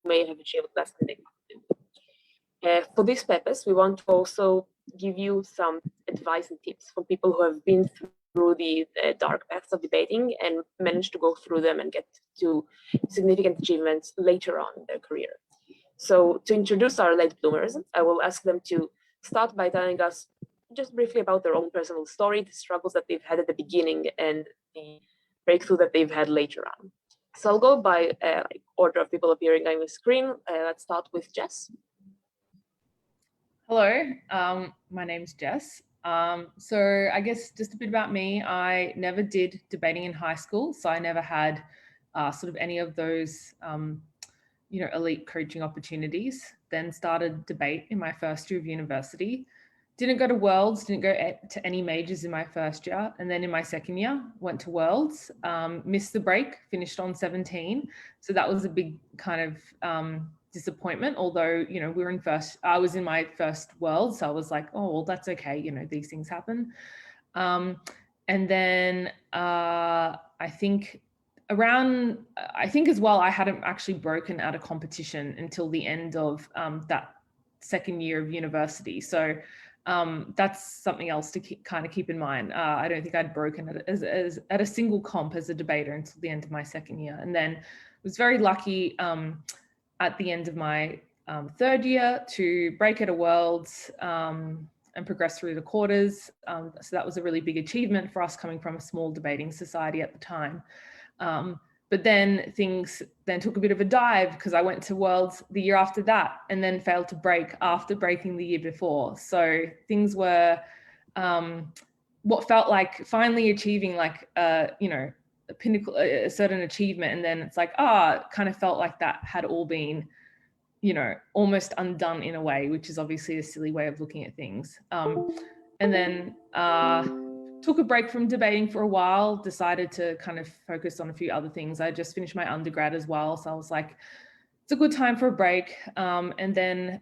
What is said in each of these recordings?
may have achieved less than they wanted to. For this purpose, we want to also give you some advice and tips from people who have been through the dark paths of debating and managed to go through them and get to significant achievements later on in their career. So to introduce our late bloomers, I will ask them to start by telling us just briefly about their own personal story, the struggles that they've had at the beginning and the breakthrough that they've had later on. So I'll go by order of people appearing on the screen. Let's start with Jess. Hello, my name's Jess. So I guess just a bit about me. I never did debating in high school, so I never had sort of any of those elite coaching opportunities. Then started debate in my first year of university. Didn't go to Worlds, didn't go to any majors in my first year. And then in my second year, went to Worlds, missed the break, finished on 17. So that was a big kind of disappointment, although, I was in my first World. So I was like, oh, well, that's okay. These things happen. And then I think as well, I hadn't actually broken out of competition until the end of that second year of university. So that's something else to keep in mind. I don't think I'd broken it as at a single comp as a debater until the end of my second year. And then was very lucky at the end of my third year to break at a Worlds and progress through the quarters. So that was a really big achievement for us coming from a small debating society at the time. But then things took a bit of a dive because I went to Worlds the year after that and then failed to break after breaking the year before. So things were what felt like finally achieving like, a pinnacle, a certain achievement. And then it's like, kind of felt like that had all been, almost undone in a way, which is obviously a silly way of looking at things. And then took a break from debating for a while, decided to kind of focus on a few other things. I just finished my undergrad as well. So I was like, it's a good time for a break. And then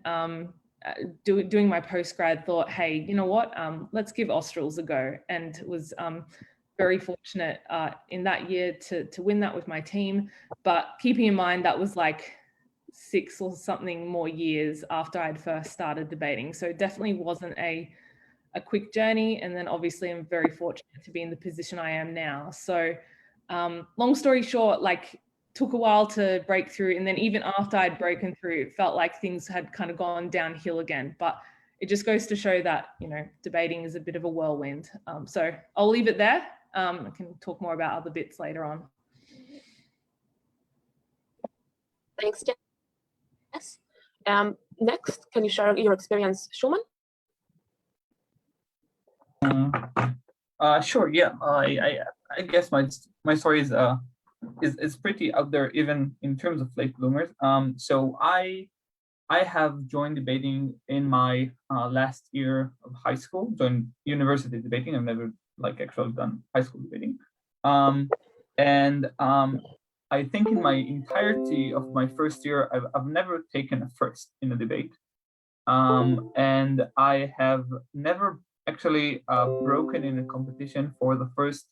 doing my postgrad, thought, hey, you know what, let's give Australs a go. And was very fortunate in that year to win that with my team. But keeping in mind, that was like 6 or something more years after I'd first started debating. So it definitely wasn't a quick journey. And then obviously I'm very fortunate to be in the position I am now. So long story short, like took a while to break through. And then even after I'd broken through, it felt like things had kind of gone downhill again. But it just goes to show that, debating is a bit of a whirlwind. So I'll leave it there. I can talk more about other bits later on. Thanks, Jess. Next, can you share your experience, Schulman? Sure. Yeah. I guess my story is pretty out there, even in terms of late bloomers. So I have joined debating in my last year of high school. Joined university debating. I've never actually done high school debating. I think in my entirety of my first year, I've never taken a first in a debate, and I have never actually broken in a competition for the first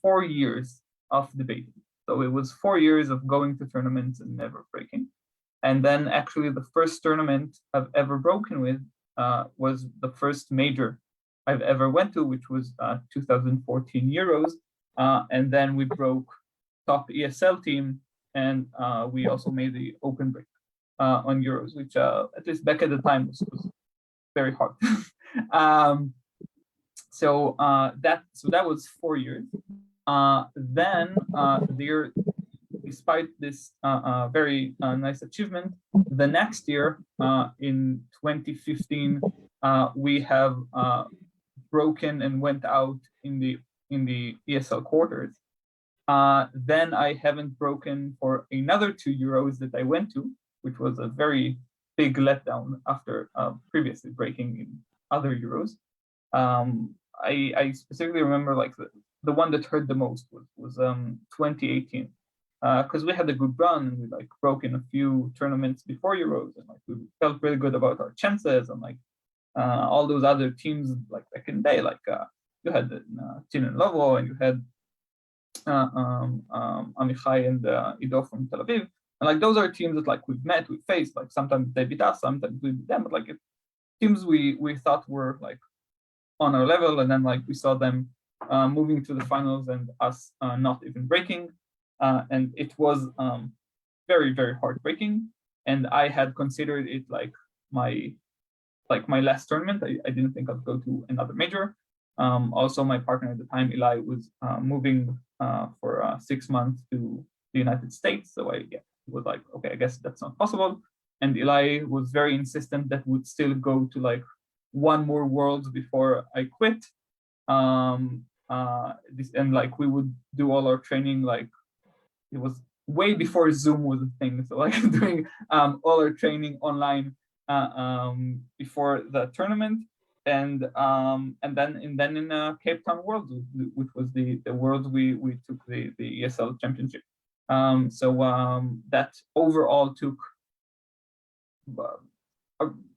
4 years of debating. So it was 4 years of going to tournaments and never breaking. And then actually the first tournament I've ever broken with was the first major I've ever went to, which was 2014 Euros. And then we broke top ESL team, and we also made the open break on Euros, which at least back at the time was very hard. So that was 4 years. Then there, despite this very nice achievement, the next year in 2015, we have broken and went out in the ESL quarters. Then I haven't broken for another 2 Euros that I went to, which was a very big letdown after previously breaking in other Euros. I specifically remember the one that hurt the most was 2018, because we had a good run and we broke in a few tournaments before Euros, and we felt really good about our chances, and all those other teams back in the day, you had Tin and Lovo, and you had Amichai and Ido from Tel Aviv. And like those are teams that like we've met, we've faced, like sometimes they beat us, sometimes we beat them, but like teams we thought were like on our level, and then like we saw them moving to the finals and us not even breaking, and it was very, very heartbreaking. And I had considered it like my last tournament. I didn't think I'd go to another major. Also, my partner at the time, Eli, was moving for 6 months to the United States. So I was like, okay, I guess that's not possible. And Eli was very insistent that would still go to like one more Worlds before I quit. And like we would do all our training, like it was way before Zoom was a thing. So like doing all our training online before the tournament. And then in Cape Town Worlds, which was the Worlds we took the ESL Championship. That overall took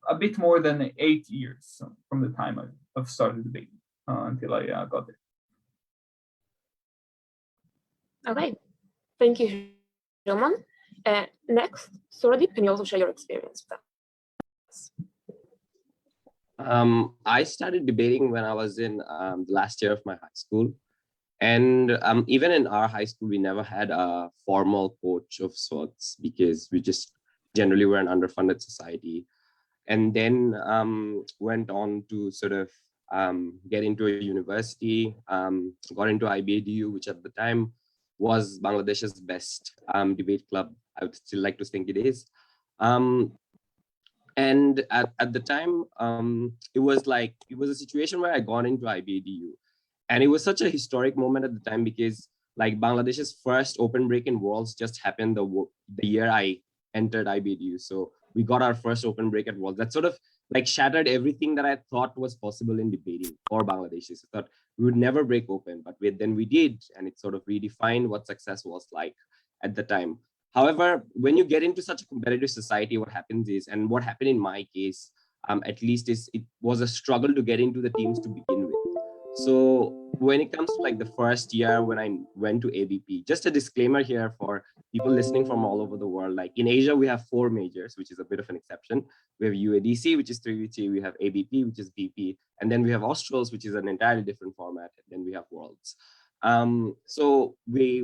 a bit more than 8 years from the time I've started debating until I got there. Okay, thank you, Schulman. Next, Sourodip, can you also share your experience with us? I started debating when I was in the last year of my high school. And even in our high school, we never had a formal coach of sorts because we just generally were an underfunded society. And then went on to sort of get into a university, got into IBADU, which at the time was Bangladesh's best debate club. I would still like to think it is. And at the time, it was a situation where I got into IBADU. And it was such a historic moment at the time because like Bangladesh's first open break in Worlds just happened the year I entered IBADU. So we got our first open break at Worlds. That sort of like shattered everything that I thought was possible in debating for Bangladesh. I thought we would never break open, but then we did. And it sort of redefined what success was like at the time. However, when you get into such a competitive society, what happens is, and what happened in my case, at least is it was a struggle to get into the teams to begin with. So when it comes to like the first year when I went to ABP, just a disclaimer here for people listening from all over the world, like in Asia, we have 4 majors, which is a bit of an exception. We have UADC, which is 3VT, we have ABP, which is VP, and then we have Australs, which is an entirely different format, and then we have Worlds. So we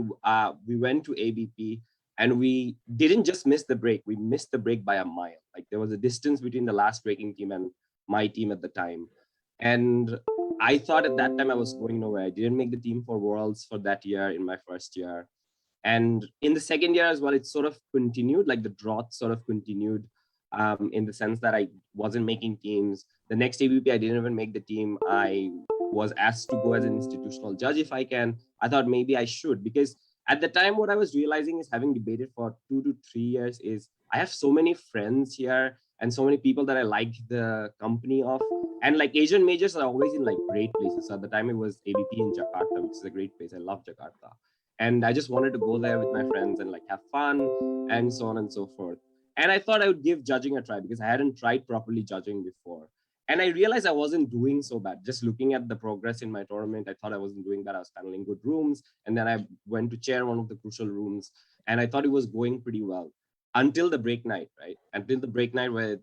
went to ABP, and we didn't just miss the break, we missed the break by a mile. Like there was a distance between the last breaking team and my team at the time. And I thought at that time I was going nowhere. I didn't make the team for Worlds for that year in my first year. And in the second year as well, it sort of continued, like the drought sort of continued in the sense that I wasn't making teams. The next ABP, I didn't even make the team. I was asked to go as an institutional judge if I can. I thought maybe I should, because at the time, what I was realizing is, having debated for 2 to 3 years, is I have so many friends here and so many people that I like the company of. And like Asian majors are always in like great places. So at the time it was ABP in Jakarta, which is a great place. I love Jakarta. And I just wanted to go there with my friends and like have fun and so on and so forth. And I thought I would give judging a try because I hadn't tried properly judging before. And I realized I wasn't doing so bad. Just looking at the progress in my tournament, I thought I wasn't doing bad. I was paneling good rooms. And then I went to chair one of the crucial rooms. And I thought it was going pretty well until the break night, right? Until the break night where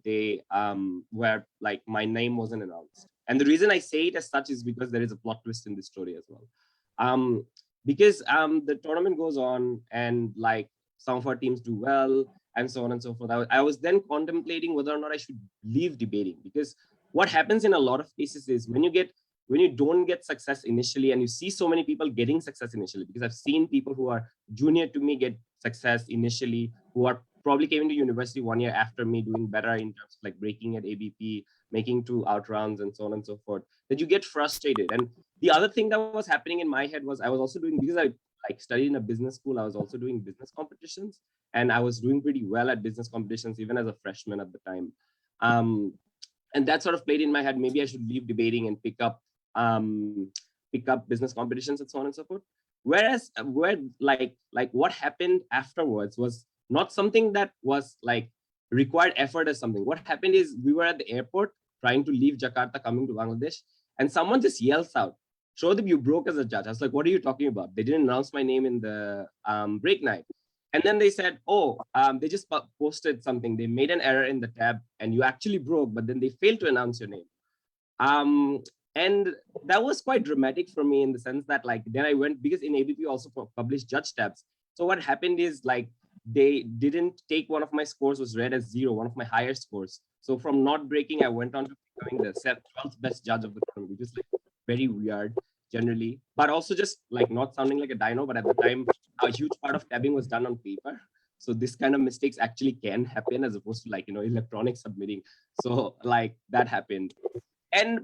where like my name wasn't announced. And the reason I say it as such is because there is a plot twist in this story as well. Because the tournament goes on and like some of our teams do well and so on and so forth. I was then contemplating whether or not I should leave debating, because what happens in a lot of cases is when you don't get success initially, and you see so many people getting success initially, because I've seen people who are junior to me get success initially, who are probably came into university 1 year after me, doing better in terms of like breaking at ABP, making 2 out rounds and so on and so forth, that you get frustrated. And the other thing that was happening in my head was I was also doing, because I like studied in a business school, I was also doing business competitions, and I was doing pretty well at business competitions, even as a freshman at the time. And that sort of played in my head, maybe I should leave debating and pick up business competitions and so on and so forth. Whereas what happened afterwards was not something that was like required effort or something. What happened is we were at the airport trying to leave Jakarta, coming to Bangladesh, and someone just yells out, "Sourodip, you broke as a judge." I was like, "What are you talking about? They didn't announce my name in the break night." And then they said, oh, they just posted something. They made an error in the tab and you actually broke, but then they failed to announce your name. And that was quite dramatic for me in the sense that like, then I went, because in ABP also published judge tabs. So what happened is like, they didn't take one of my scores was read as 0, one of my higher scores. So from not breaking, I went on to becoming the 12th best judge of the tournament, which is like very weird generally, but also just like not sounding like a dino, but at the time, a huge part of tabbing was done on paper. So this kind of mistakes actually can happen as opposed to like, you know, electronic submitting. So like that happened.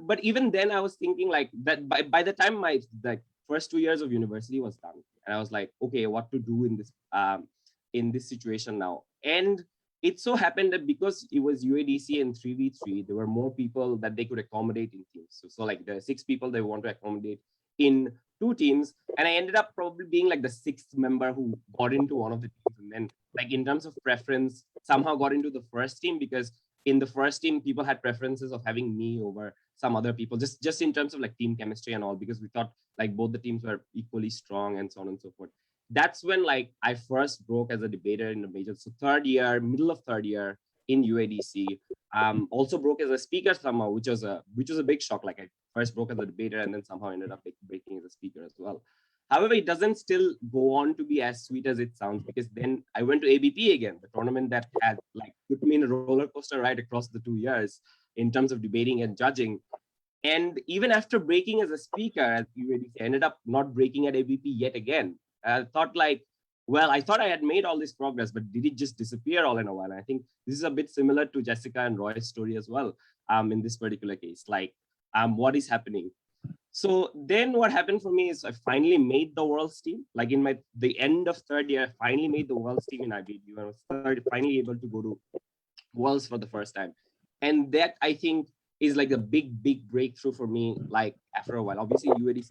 But even then I was thinking like that by the time my first 2 years of university was done, and I was like, okay, what to do in this situation now? And it so happened that because it was UADC and 3v3, there were more people that they could accommodate in teams. So like the 6 people they want to accommodate in 2 teams. And I ended up probably being like the 6th member who got into one of the teams. And then like in terms of preference, somehow got into the first team, because in the first team, people had preferences of having me over some other people, just in terms of like team chemistry and all, because we thought like both the teams were equally strong and so on and so forth. That's when like I first broke as a debater in the major. So middle of third year in UADC, also broke as a speaker somehow, which was a big shock. Like I first broke as a debater and then somehow ended up breaking as a speaker as well. However, it doesn't still go on to be as sweet as it sounds, because then I went to ABP again, the tournament that had like put me in a roller coaster ride across the 2 years in terms of debating and judging. And even after breaking as a speaker at UADC, I ended up not breaking at ABP yet again. I thought like, well, I thought I had made all this progress, but did it just disappear all in a while? And I think this is a bit similar to Jessica and Roy's story as well, in this particular case, like what is happening? So then what happened for me is I finally made the world's team. Like in the end of third year, I finally made the world's team in IBDU. I was finally able to go to worlds for the first time. And that I think is like a big breakthrough for me, like after a while. Obviously UADC,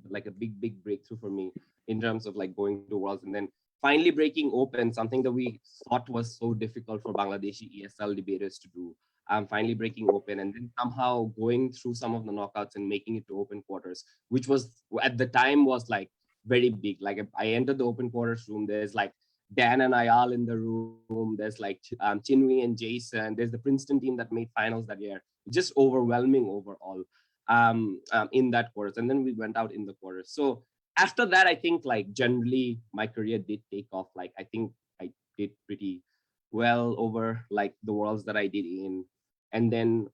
like a big breakthrough for me in terms of like going to worlds and then finally breaking open, something that we thought was so difficult for Bangladeshi ESL debaters to do. Finally breaking open and then somehow going through some of the knockouts and making it to open quarters, which was at the time was like very big. Like I entered the open quarters room, there's like Dan and Ayal in the room, there's like Chinwe and Jason, there's the Princeton team that made finals that year. Just overwhelming overall in that quarters. And then we went out in the quarters. So after that, I think like generally my career did take off. Like I think I did pretty well over like the worlds that I did in. And then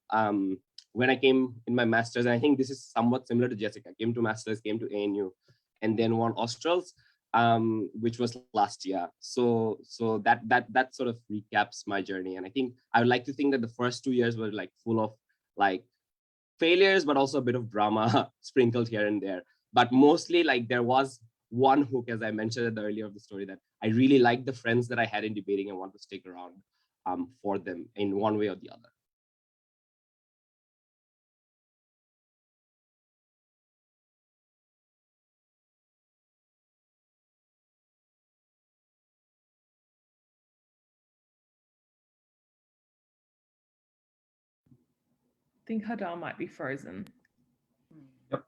when I came in my master's, and I think this is somewhat similar to Jessica, came to master's, came to ANU, and then won Australs, which was last year. So that sort of recaps my journey. And I think I would like to think that the first 2 years were like full of like failures, but also a bit of drama sprinkled here and there. But mostly like there was one hook, as I mentioned at the earlier of the story, that I really liked the friends that I had in debating and want to stick around for them in one way or the other. I think Hadar might be frozen. Yep.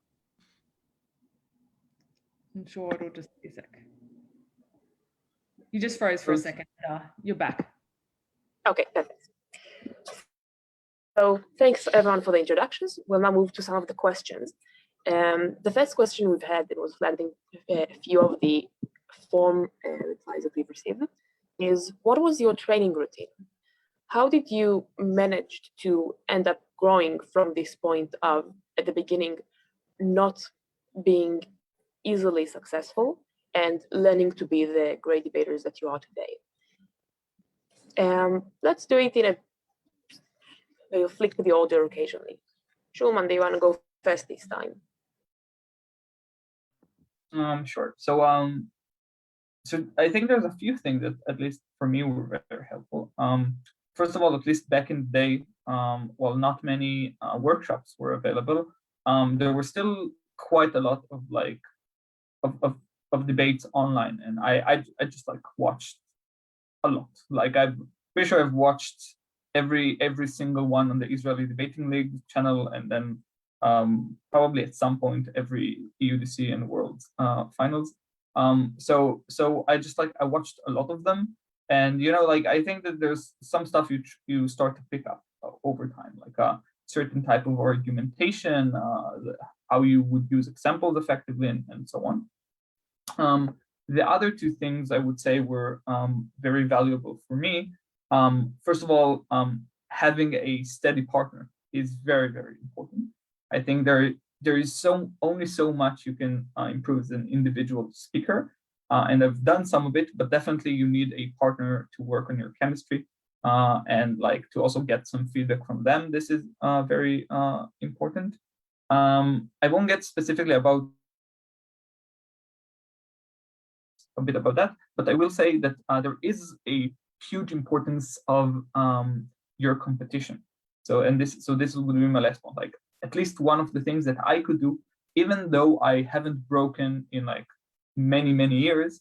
I'm sure it'll just be a sec. You just froze for a second, Hadar. You're back. Okay, perfect. So thanks everyone for the introductions. We'll now move to some of the questions. The first question we've had that was flagged in a few of the form replies that we've received is, what was your training routine? How did you manage to end up growing from this point of, at the beginning, not being easily successful and learning to be the great debaters that you are today? Let's do it in a, we'll flick to the order occasionally. Schulman, do you want to go first this time? Sure. So I think there's a few things that, at least for me, were very helpful. First of all, at least back in the day, while not many workshops were available, there were still quite a lot of like of debates online, and I just like watched a lot. Like I'm pretty sure I've watched every single one on the Israeli Debating League channel, and then probably at some point every EUDC and World Finals. So I watched a lot of them, and like I think that there's some stuff you start to pick up over time, like a certain type of argumentation, how you would use examples effectively, and so on. The other two things I would say were very valuable for me. First of all, having a steady partner is very, very important. I think there is only so much you can improve as an individual speaker, and I've done some of it, but definitely you need a partner to work on your chemistry, and like to also get some feedback from them. This is very important. I won't get specifically about a bit about that, but I will say that there is a huge importance of your competition. So this would be my last point. Like at least one of the things that I could do, even though I haven't broken in like many years,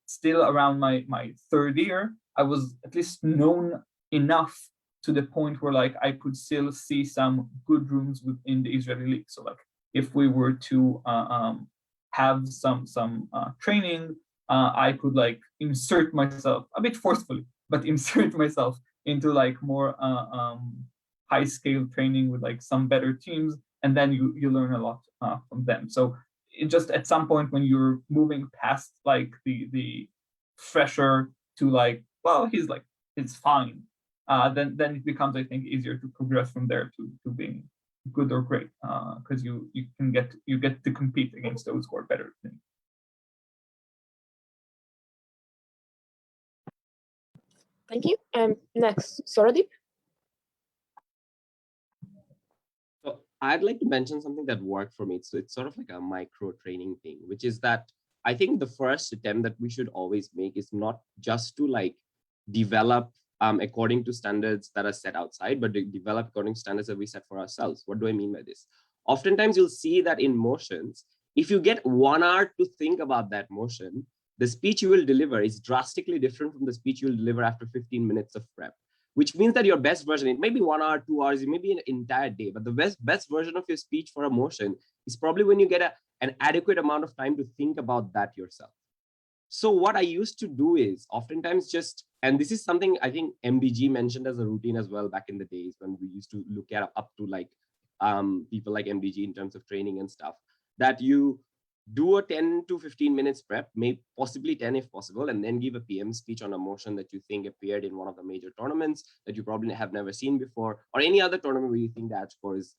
still around my third year, I was at least known enough to the point where like I could still see some good rooms within the Israeli league. So like if we were to have some training, I could like insert myself a bit forcefully, but insert myself into like more high scale training with like some better teams, and then you learn a lot from them. So it just at some point when you're moving past like the fresher to like, well, it's fine, then it becomes, I think, easier to progress from there to being good or great, because you get to compete against those who are better than you. Thank you. Next, Sourodip. So I'd like to mention something that worked for me. So it's sort of like a micro training thing, which is that I think the first attempt that we should always make is not just to like develop according to standards that are set outside, but to develop according to standards that we set for ourselves. What do I mean by this? Oftentimes you'll see that in motions, if you get 1 hour to think about that motion, the speech you will deliver is drastically different from the speech you'll deliver after 15 minutes of prep, which means that your best version, it may be 1 hour, 2 hours, it may be an entire day, but the best version of your speech for a motion is probably when you get an adequate amount of time to think about that yourself. So what I used to do is oftentimes just, and this is something I think MDG mentioned as a routine as well back in the days when we used to look at up to like people like MDG in terms of training and stuff, that you do a 10 to 15 minutes prep, maybe possibly 10 if possible, and then give a PM speech on a motion that you think appeared in one of the major tournaments that you probably have never seen before, or any other tournament where you think that score is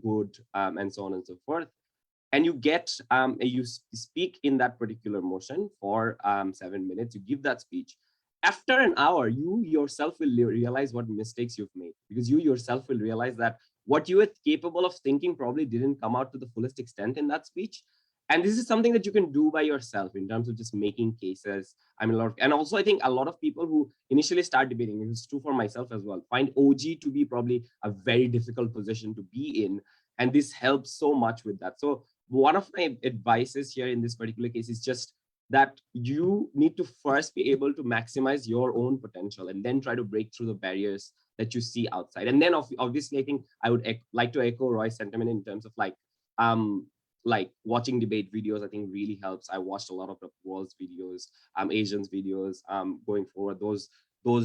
good, and so on and so forth. And you get, you speak in that particular motion for 7 minutes, you give that speech. After an hour, you yourself will realize what mistakes you've made, because you yourself will realize that what you were capable of thinking probably didn't come out to the fullest extent in that speech. And this is something that you can do by yourself in terms of just making cases. I mean, and also I think a lot of people who initially start debating, it's true for myself as well, find OG to be probably a very difficult position to be in. And this helps so much with that. So one of my advices here in this particular case is just that you need to first be able to maximize your own potential and then try to break through the barriers that you see outside. And then obviously, I think I would like to echo Roy's sentiment in terms of like watching debate videos. I think really helps. I watched a lot of the world's videos, Asians videos going forward. Those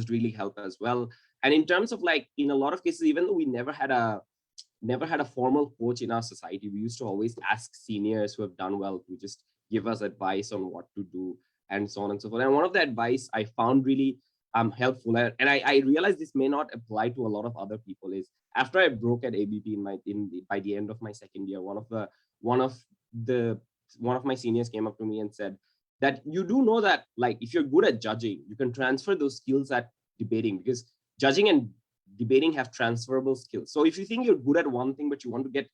really help as well. And in terms of like, in a lot of cases, even though we never had a formal coach in our society, we used to always ask seniors who have done well to just give us advice on what to do and so on and so forth. And one of the advice I found really helpful, and I realized this may not apply to a lot of other people, is after I broke at ABP by the end of my second year, one of my seniors came up to me and said that you do know that like if you're good at judging, you can transfer those skills at debating, because judging and debating have transferable skills. So if you think you're good at one thing but you want to get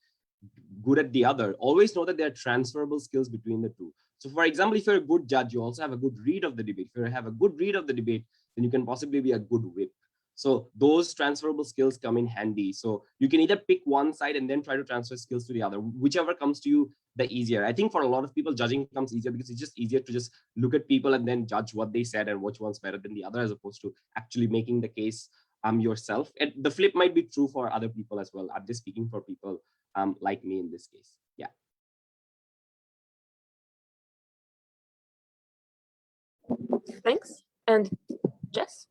good at the other, always know that there are transferable skills between the two. So for example, if you're a good judge, you also have a good read of the debate. If you have a good read of the debate, then you can possibly be a good whip. So those transferable skills come in handy. So you can either pick one side and then try to transfer skills to the other, whichever comes to you the easier. I think for a lot of people, judging comes easier because it's just easier to just look at people and then judge what they said and which one's better than the other, as opposed to actually making the case yourself. And the flip might be true for other people as well. I'm just speaking for people like me in this case. Yeah. Thanks. And Jess?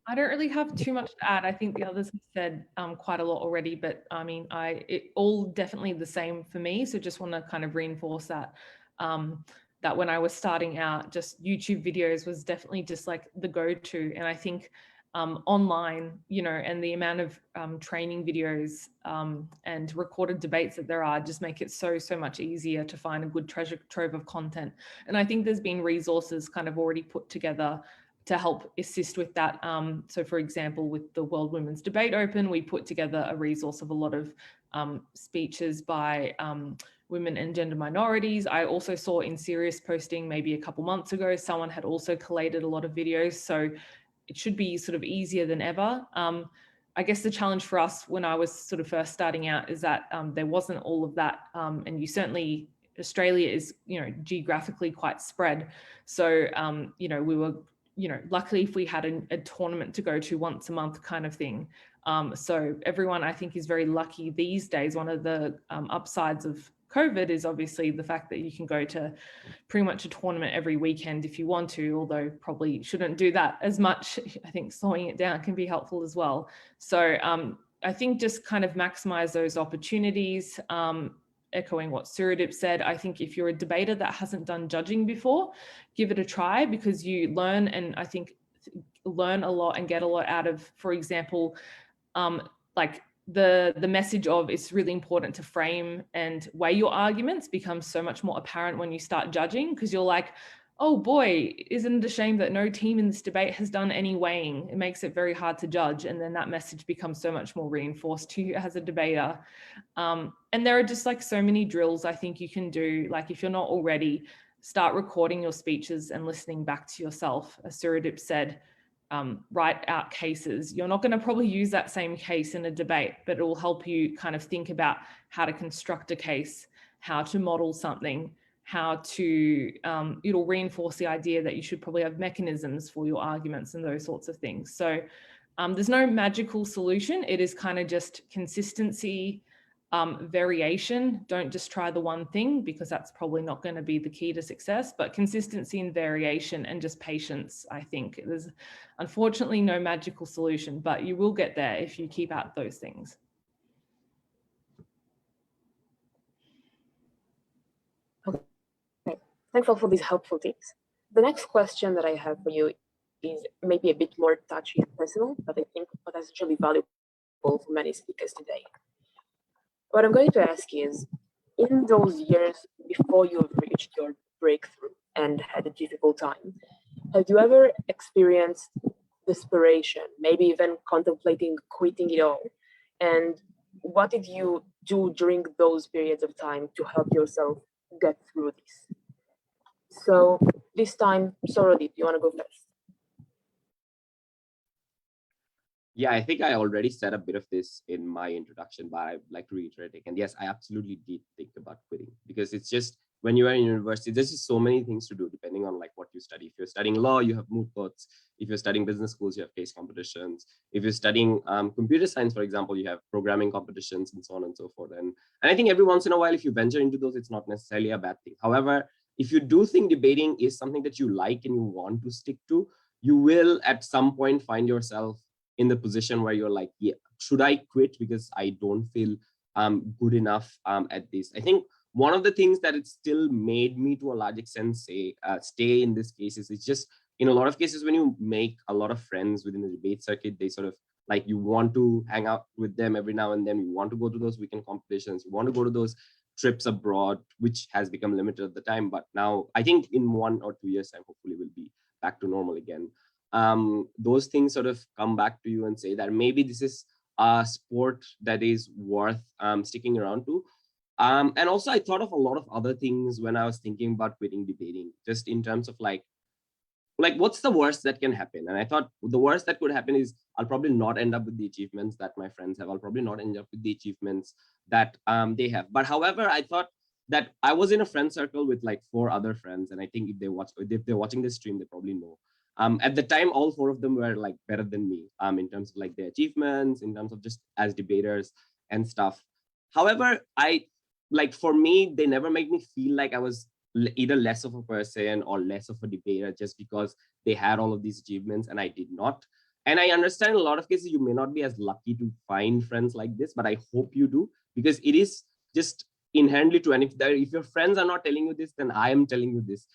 I don't really have too much to add. I think the others have said quite a lot already, but I mean, it all definitely the same for me. So just want to kind of reinforce that, that when I was starting out, just YouTube videos was definitely just like the go-to. And I think online, you know, and the amount of training videos and recorded debates that there are just make it so much easier to find a good treasure trove of content. And I think there's been resources kind of already put together to help assist with that. So for example, with the World Women's Debate Open, we put together a resource of a lot of speeches by women and gender minorities. I also saw in Serious posting maybe a couple months ago, someone had also collated a lot of videos. So it should be sort of easier than ever. I guess the challenge for us when I was sort of first starting out is that there wasn't all of that. And you certainly, Australia is, you know, geographically quite spread. So, you know, we were, you know, luckily if we had a tournament to go to once a month kind of thing. So everyone I think is very lucky these days. One of the upsides of COVID is obviously the fact that you can go to pretty much a tournament every weekend if you want to, although probably shouldn't do that as much. I think slowing it down can be helpful as well. So I think just kind of maximize those opportunities. Echoing what Sourodip said, I think if you're a debater that hasn't done judging before, give it a try because you learn, and I think learn a lot and get a lot out of, for example, like the message of it's really important to frame and weigh your arguments becomes so much more apparent when you start judging, because you're like, oh boy, isn't it a shame that no team in this debate has done any weighing? It makes it very hard to judge. And then that message becomes so much more reinforced to you as a debater. And there are just like so many drills I think you can do. Like if you're not already, start recording your speeches and listening back to yourself. As Sourodip said, write out cases. You're not going to probably use that same case in a debate, but it will help you kind of think about how to construct a case, how to model something, how to, it'll reinforce the idea that you should probably have mechanisms for your arguments and those sorts of things. So there's no magical solution. It is kind of just consistency, variation. Don't just try the one thing because that's probably not going to be the key to success, but consistency and variation and just patience. I think there's unfortunately no magical solution, but you will get there if you keep at those things. Thanks all for these helpful tips. The next question that I have for you is maybe a bit more touchy and personal, but I think potentially valuable for many speakers today. What I'm going to ask is, in those years before you have reached your breakthrough and had a difficult time, have you ever experienced desperation, maybe even contemplating quitting it all? And what did you do during those periods of time to help yourself get through this? So this time, Sourodip, you want to go first? Yeah, I think I already said a bit of this in my introduction, but I'd like to reiterate it. And yes, I absolutely did think about quitting because it's just when you are in university, there's just so many things to do depending on like what you study. If you're studying law, you have moot courts. If you're studying business schools, you have case competitions. If you're studying computer science, for example, you have programming competitions and so on and so forth. And I think every once in a while, if you venture into those, it's not necessarily a bad thing. However, if you do think debating is something that you like and you want to stick to, you will at some point find yourself in the position where you're like, yeah, should I quit because I don't feel good enough at this? I think one of the things that it still made me to a large extent stay in this case is it's just in a lot of cases when you make a lot of friends within the debate circuit, they sort of like you want to hang out with them every now and then. You want to go to those weekend competitions. You want to go to those trips abroad, which has become limited at the time. But now I think in 1 or 2 years time, hopefully we'll be back to normal again. Those things sort of come back to you and say that maybe this is a sport that is worth sticking around to. And also I thought of a lot of other things when I was thinking about quitting debating, just in terms of like what's the worst that can happen? And I thought the worst that could happen is I'll probably not end up with the achievements that my friends have. I'll probably not end up with the achievements that they have. But however, I thought that I was in a friend circle with like 4 other friends. And I think if they're watching this stream, they probably know. At the time, all 4 of them were like better than me in terms of like their achievements, in terms of just as debaters and stuff. However, for me, they never made me feel like I was either less of a person or less of a debater just because they had all of these achievements and I did not. And I understand in a lot of cases you may not be as lucky to find friends like this, but I hope you do, because it is just inherently true. And if your friends are not telling you this, then I am telling you this,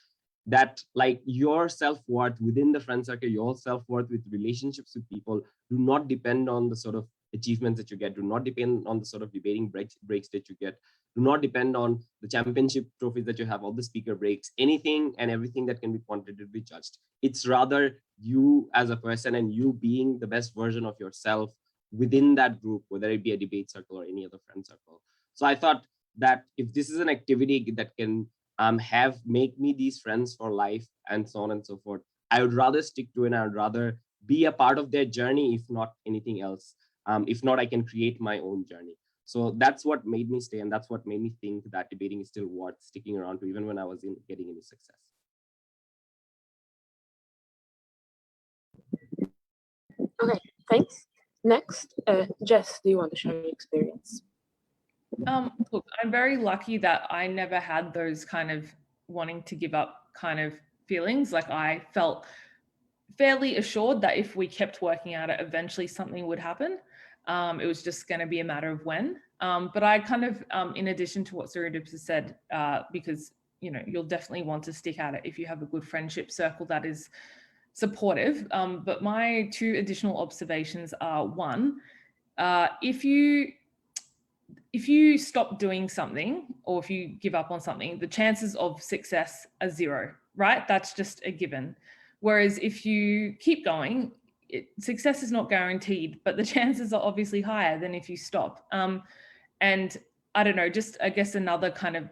that like your self-worth within the friend circle, your self-worth with relationships with people do not depend on the sort of achievements that you get, do not depend on the sort of debating breaks that you get, do not depend on the championship trophies that you have, all the speaker breaks, anything and everything that can be quantitatively judged. It's rather you as a person and you being the best version of yourself within that group, whether it be a debate circle or any other friend circle. So I thought that if this is an activity that can make me these friends for life and so on and so forth, I would rather stick to it and I would rather be a part of their journey, if not anything else. If not, I can create my own journey. So that's what made me stay, and that's what made me think that debating is still worth sticking around to, even when I wasn't getting any success. Okay, thanks. Next, Jess, do you want to share your experience? Look, I'm very lucky that I never had those kind of wanting to give up kind of feelings. Like I felt fairly assured that if we kept working at it, eventually something would happen. It was just going to be a matter of when. But I kind of, in addition to what Sourodip has said, because you'll definitely want to stick at it if you have a good friendship circle that is supportive. But my two additional observations are: one, if you stop doing something or if you give up on something, the chances of success are zero, right? That's just a given. Whereas if you keep going, success is not guaranteed, but the chances are obviously higher than if you stop. And I don't know, just I guess another kind of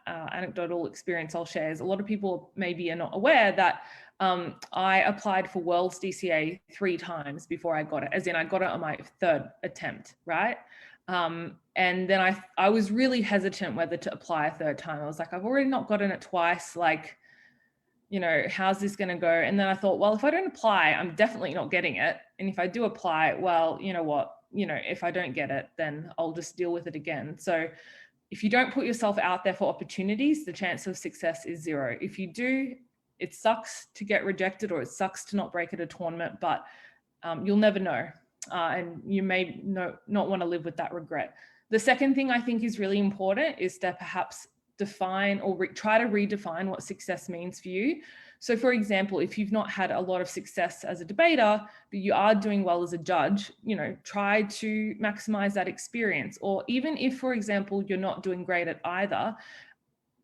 anecdotal experience I'll share is a lot of people maybe are not aware that I applied for World's DCA 3 times before I got it, as in I got it on my 3rd attempt, right? And then I was really hesitant whether to apply a 3rd time. I was like, I've already not gotten it twice, like, how's this going to go? And then I thought, well, if I don't apply, I'm definitely not getting it. And if I do apply, well, you know what, if I don't get it, then I'll just deal with it again. So if you don't put yourself out there for opportunities, the chance of success is 0. If you do, it sucks to get rejected or it sucks to not break at a tournament, but you'll never know. And you may not want to live with that regret. The second thing I think is really important is to perhaps define or try to redefine what success means for you. So for example, if you've not had a lot of success as a debater, but you are doing well as a judge, try to maximize that experience. Or even if, for example, you're not doing great at either,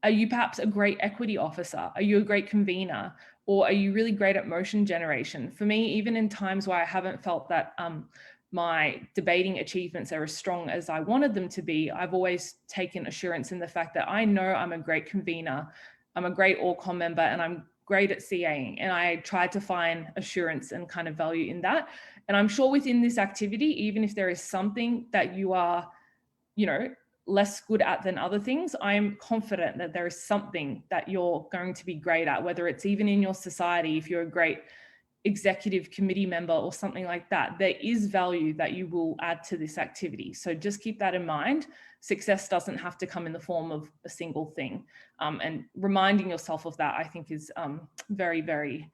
are you perhaps a great equity officer? Are you a great convener? Or are you really great at motion generation? For me, even in times where I haven't felt that my debating achievements are as strong as I wanted them to be, I've always taken assurance in the fact that I know I'm a great convener, I'm a great all-com member, and I'm great at CAing. And I try to find assurance and kind of value in that. And I'm sure within this activity, even if there is something that you are, less good at than other things, I'm confident that there is something that you're going to be great at, whether it's even in your society, if you're a great executive committee member or something like that, there is value that you will add to this activity. So just keep that in mind. Success doesn't have to come in the form of a single thing. And reminding yourself of that, I think, is very, very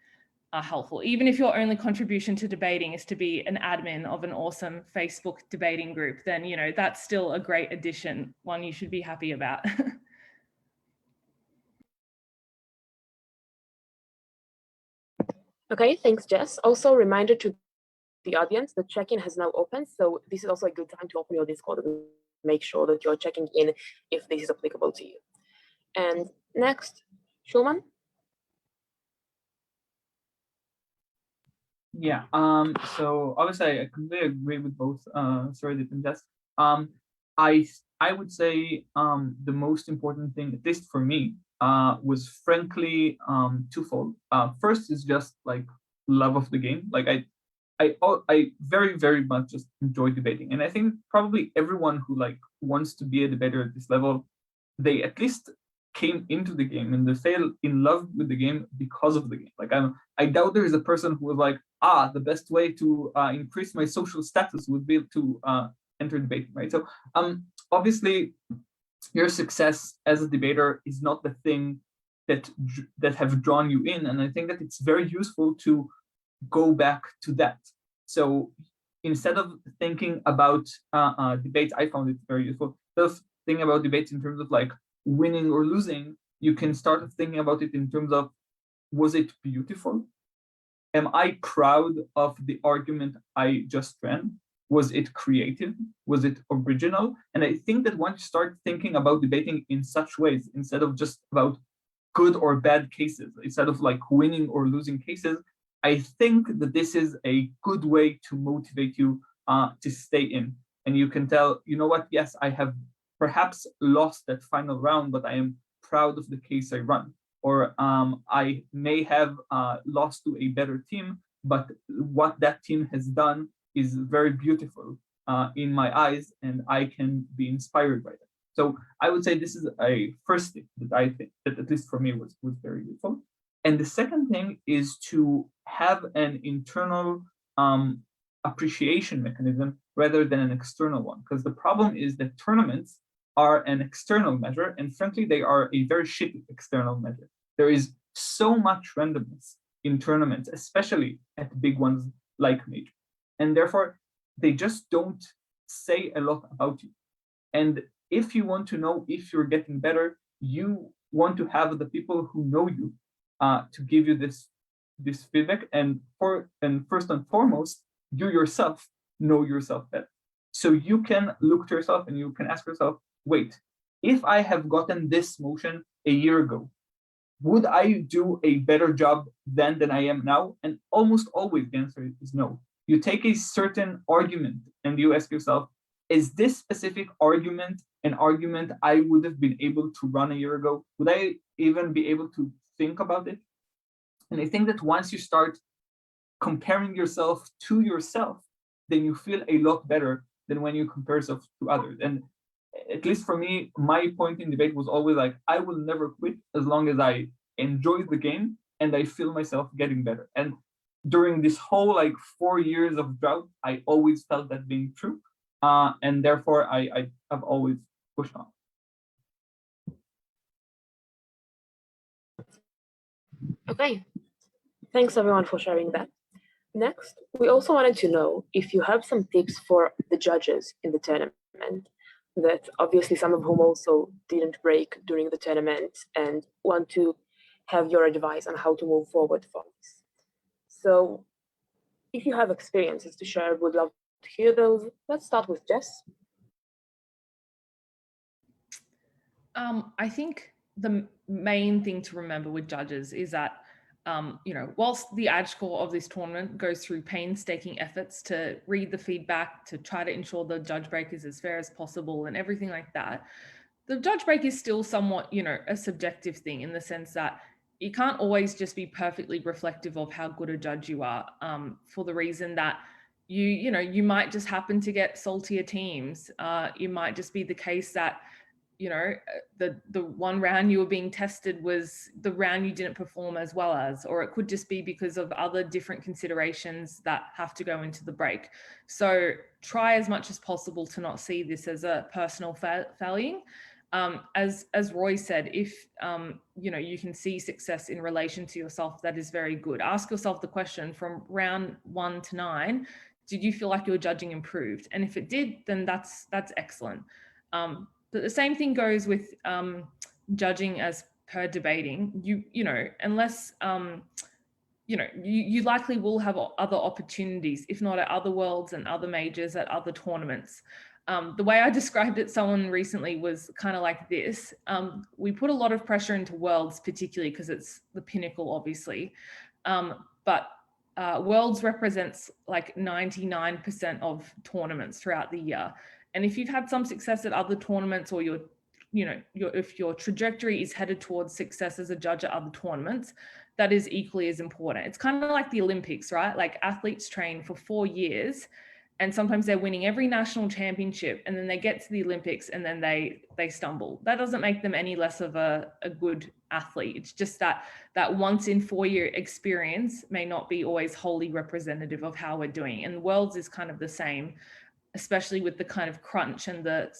helpful. Even if your only contribution to debating is to be an admin of an awesome Facebook debating group, then, that's still a great addition, one you should be happy about. Okay, thanks, Jess. Also, reminder to the audience, the check-in has now opened, so this is also a good time to open your Discord and make sure that you're checking in if this is applicable to you. And next, Schulman. Yeah, so obviously I completely agree with both Sourodip and Jess. I would say the most important thing, at least for me, was frankly twofold. First is just like love of the game. Like I very, very much just enjoy debating, and I think probably everyone who like wants to be a debater at this level, they at least came into the game and they fell in love with the game because of the game. Like I doubt there is a person who was like, the best way to increase my social status would be to enter debating, right? So obviously your success as a debater is not the thing that have drawn you in. And I think that it's very useful to go back to that. So instead of thinking about debates, I found it very useful. Instead of thinking about debates in terms of like winning or losing, you can start thinking about it in terms of, was it beautiful? Am I proud of the argument I just ran? Was it creative? Was it original? And I think that once you start thinking about debating in such ways, instead of just about good or bad cases, instead of like winning or losing cases, I think that this is a good way to motivate you to stay in. And you can tell, you know what, yes, I have perhaps lost that final round, but I am proud of the case I run. Or I may have lost to a better team, but what that team has done is very beautiful in my eyes, and I can be inspired by that. So I would say this is a first thing that I think that at least for me was very useful. And the second thing is to have an internal appreciation mechanism rather than an external one, because the problem is that tournaments are an external measure, and frankly, they are a very shitty external measure. There is so much randomness in tournaments, especially at big ones like major, and therefore they just don't say a lot about you. And if you want to know if you're getting better, you want to have the people who know you to give you this feedback. And first and foremost, you yourself know yourself better. So you can look to yourself and you can ask yourself, wait, if I have gotten this motion a year ago, would I do a better job then than I am now? And almost always the answer is no. You take a certain argument and you ask yourself, is this specific argument an argument I would have been able to run a year ago? Would I even be able to think about it? And I think that once you start comparing yourself to yourself, then you feel a lot better than when you compare yourself to others. And at least for me, my point in debate was always like, I will never quit as long as I enjoy the game and I feel myself getting better. And during this whole like 4 years of drought, I always felt that being true. And therefore I have always pushed on. Okay, thanks everyone for sharing that. Next, we also wanted to know if you have some tips for the judges in the tournament, that obviously some of whom also didn't break during the tournament and want to have your advice on how to move forward from this. So if you have experiences to share, would love to hear those. Let's start with Jess. I think the main thing to remember with judges is that, you know, whilst the ad score of this tournament goes through painstaking efforts to read the feedback, to try to ensure the judge break is as fair as possible and everything like that, the judge break is still somewhat, you know, a subjective thing in the sense that you can't always just be perfectly reflective of how good a judge you are, for the reason that you know, you might just happen to get saltier teams. It might just be the case that, you know, the one round you were being tested was the round you didn't perform as well as, or it could just be because of other different considerations that have to go into the break. So try as much as possible to not see this as a personal failing. As Roy said, if you know, you can see success in relation to yourself, that is very good. Ask yourself the question from round 1 to 9, did you feel like your judging improved? And if it did, then that's excellent. But the same thing goes with judging as per debating. You know, unless you know, you likely will have other opportunities, if not at other worlds and other majors, at other tournaments. The way I described it, someone recently was kind of like this. We put a lot of pressure into worlds, particularly because it's the pinnacle, obviously. But worlds represents like 99% of tournaments throughout the year. And if you've had some success at other tournaments, or if your trajectory is headed towards success as a judge at other tournaments, that is equally as important. It's kind of like the Olympics, right? Like athletes train for 4 years and sometimes they're winning every national championship and then they get to the Olympics and then they stumble. That doesn't make them any less of a good athlete. It's just that once in 4 year experience may not be always wholly representative of how we're doing. And Worlds is kind of the same. especially with the kind of crunch and the,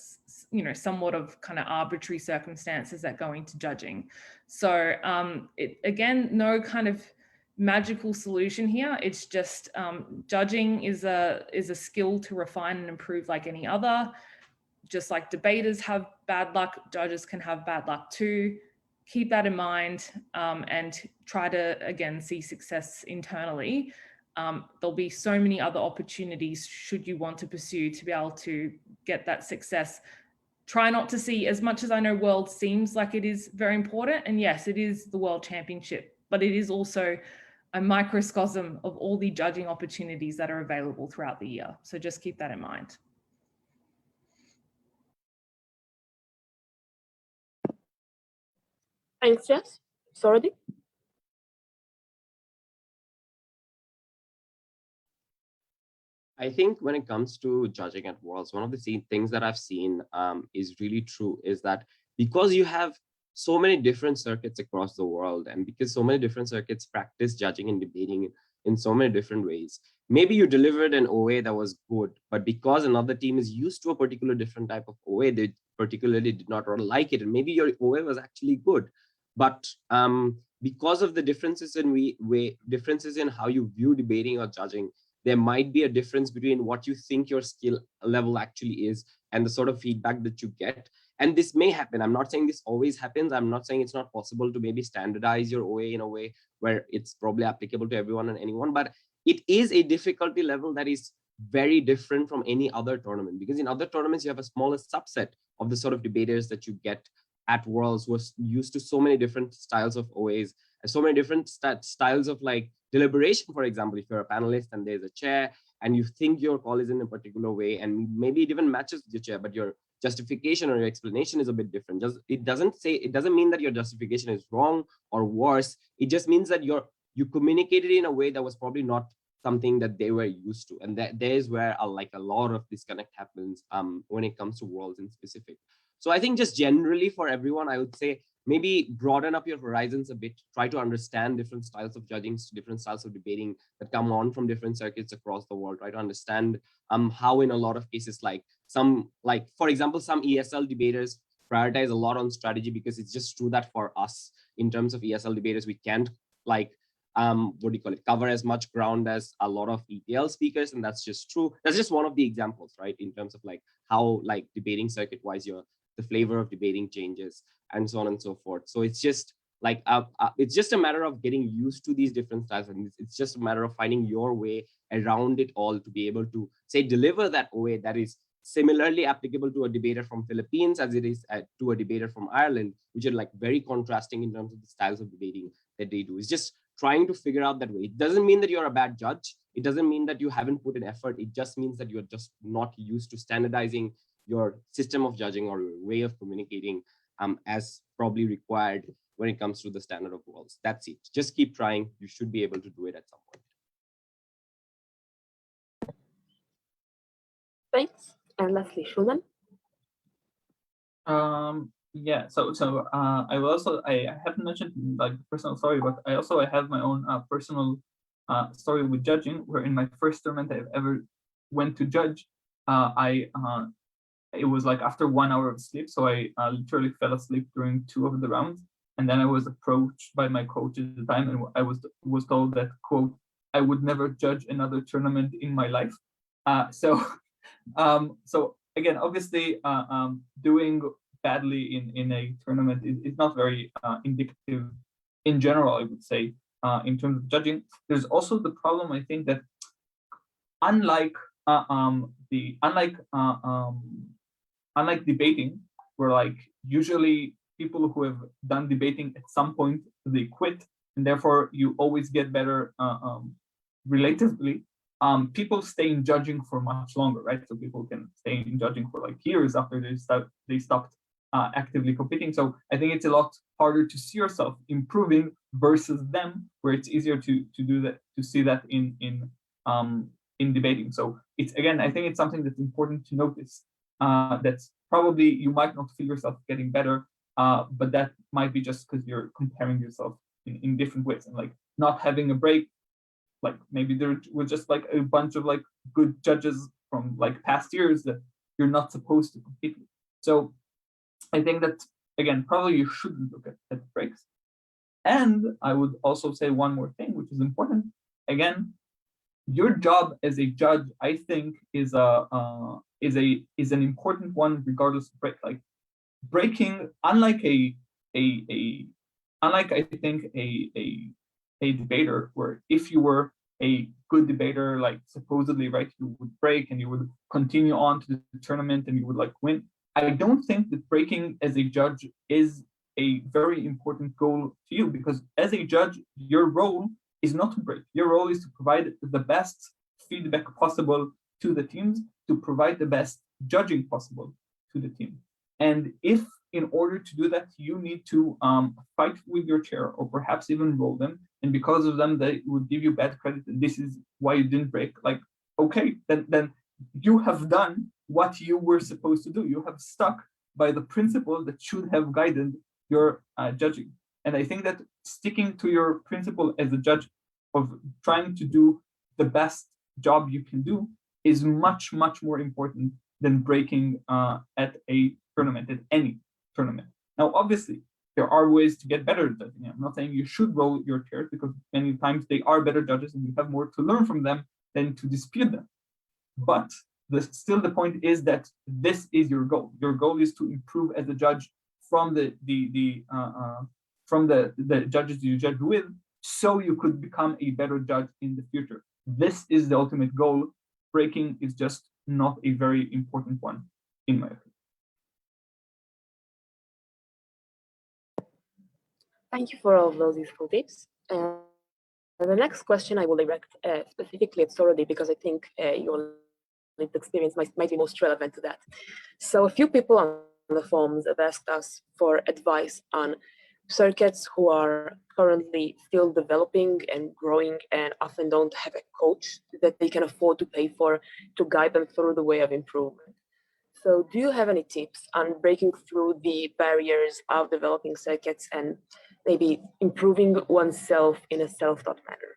you know, somewhat of kind of arbitrary circumstances that go into judging. So again, no kind of magical solution here. It's just judging is a skill to refine and improve like any other. Just like debaters have bad luck, judges can have bad luck too. Keep that in mind and try to, again, see success internally. There'll be so many other opportunities should you want to pursue to be able to get that success. Try not to see, as much as I know world seems like it is very important, and yes, it is the World Championship, but it is also a microcosm of all the judging opportunities that are available throughout the year. So just keep that in mind. Thanks, Jess. Sourodip? I think when it comes to judging at Worlds, one of the things that I've seen is really true is that because you have so many different circuits across the world, and because so many different circuits practice judging and debating in so many different ways, maybe you delivered an OA that was good, but because another team is used to a particular different type of OA, they particularly did not like it, and maybe your OA was actually good. But because of the differences in how you view debating or judging, there might be a difference between what you think your skill level actually is and the sort of feedback that you get. And this may happen. I'm not saying this always happens. I'm not saying it's not possible to maybe standardize your OA in a way where it's probably applicable to everyone and anyone, but it is a difficulty level that is very different from any other tournament, because in other tournaments, you have a smaller subset of the sort of debaters that you get at Worlds who are used to so many different styles of OAs and so many different styles of like deliberation. For example, if you're a panelist and there's a chair and you think your call is in a particular way and maybe it even matches with your chair, but your justification or your explanation is a bit different. It doesn't mean that your justification is wrong or worse. It just means that you communicated in a way that was probably not something that they were used to. And there is where a lot of disconnect happens when it comes to Worlds in specific. So I think just generally for everyone, I would say maybe broaden up your horizons a bit, try to understand different styles of judging, different styles of debating that come on from different circuits across the world, try to understand how in a lot of cases, for example, some ESL debaters prioritize a lot on strategy, because it's just true that for us, in terms of ESL debaters, we can't cover as much ground as a lot of EPL speakers, and that's just true. That's just one of the examples, right? In terms of how debating circuit wise the flavor of debating changes and so on and so forth. So it's just it's just a matter of getting used to these different styles, and it's just a matter of finding your way around it all to be able to say deliver that OA that is similarly applicable to a debater from Philippines as it is to a debater from Ireland, which are very contrasting in terms of the styles of debating that they do. It's just trying to figure out that way. It doesn't mean that you're a bad judge. It doesn't mean that you haven't put in effort. It just means that you're just not used to standardizing your system of judging or your way of communicating as probably required when it comes to the standard of Worlds. That's it. Just keep trying. You should be able to do it at some point. Thanks. And lastly, Schulman. Yeah, so I haven't mentioned the personal story, but I have my own personal story with judging, where in my first tournament I've ever went to judge, it was after 1 hour of sleep, so I literally fell asleep during 2 of the rounds, and then I was approached by my coach at the time, and I was told that, quote, I would never judge another tournament in my life. So again, obviously, doing badly in a tournament is not very indicative in general, I would say, in terms of judging. There's also the problem, I think, that unlike debating, where usually people who have done debating at some point, they quit, and therefore you always get better relatively. People stay in judging for much longer, right? So people can stay in judging for years after they stopped actively competing. So I think it's a lot harder to see yourself improving versus them, where it's easier to do that, to see that in debating. So it's, again, I think it's something that's important to notice. That's probably, you might not feel yourself getting better, but that might be just because you're comparing yourself in different ways, and not having a break. Maybe there was just a bunch of good judges from like past years that you're not supposed to compete with. So I think that, again, probably you shouldn't look at breaks. And I would also say one more thing, which is important. Again, your job as a judge, I think, is an important one, regardless of break. Like breaking, unlike I think a debater, where if you were a good debater, like supposedly, right, you would break and you would continue on to the tournament and you would like win. I don't think that breaking as a judge is a very important goal to you, because as a judge, your role is not to break. Your role is to provide the best feedback possible to the teams, to provide the best judging possible to the team. And if in order to do that, you need to fight with your chair or perhaps even roll them, and because of them, they would give you bad credit, and this is why you didn't break, like, okay, then you have done what you were supposed to do. You have stuck by the principle that should have guided your judging. And I think that sticking to your principle as a judge of trying to do the best job you can do is much, much more important than breaking at a tournament, at any tournament. Now, obviously, there are ways to get better at judging. I'm not saying you should roll your chairs, because many times they are better judges and you have more to learn from them than to dispute them. But still the point is that this is your goal. Your goal is to improve as a judge from the judges you judge with, so you could become a better judge in the future. This is the ultimate goal. Breaking is just not a very important one, in my opinion. Thank you for all of those useful tips. The next question I will direct specifically at Sourodip, because I think your lived experience might be most relevant to that. So a few people on the forums have asked us for advice on circuits who are currently still developing and growing and often don't have a coach that they can afford to pay for to guide them through the way of improvement. So do you have any tips on breaking through the barriers of developing circuits and maybe improving oneself in a self-taught manner?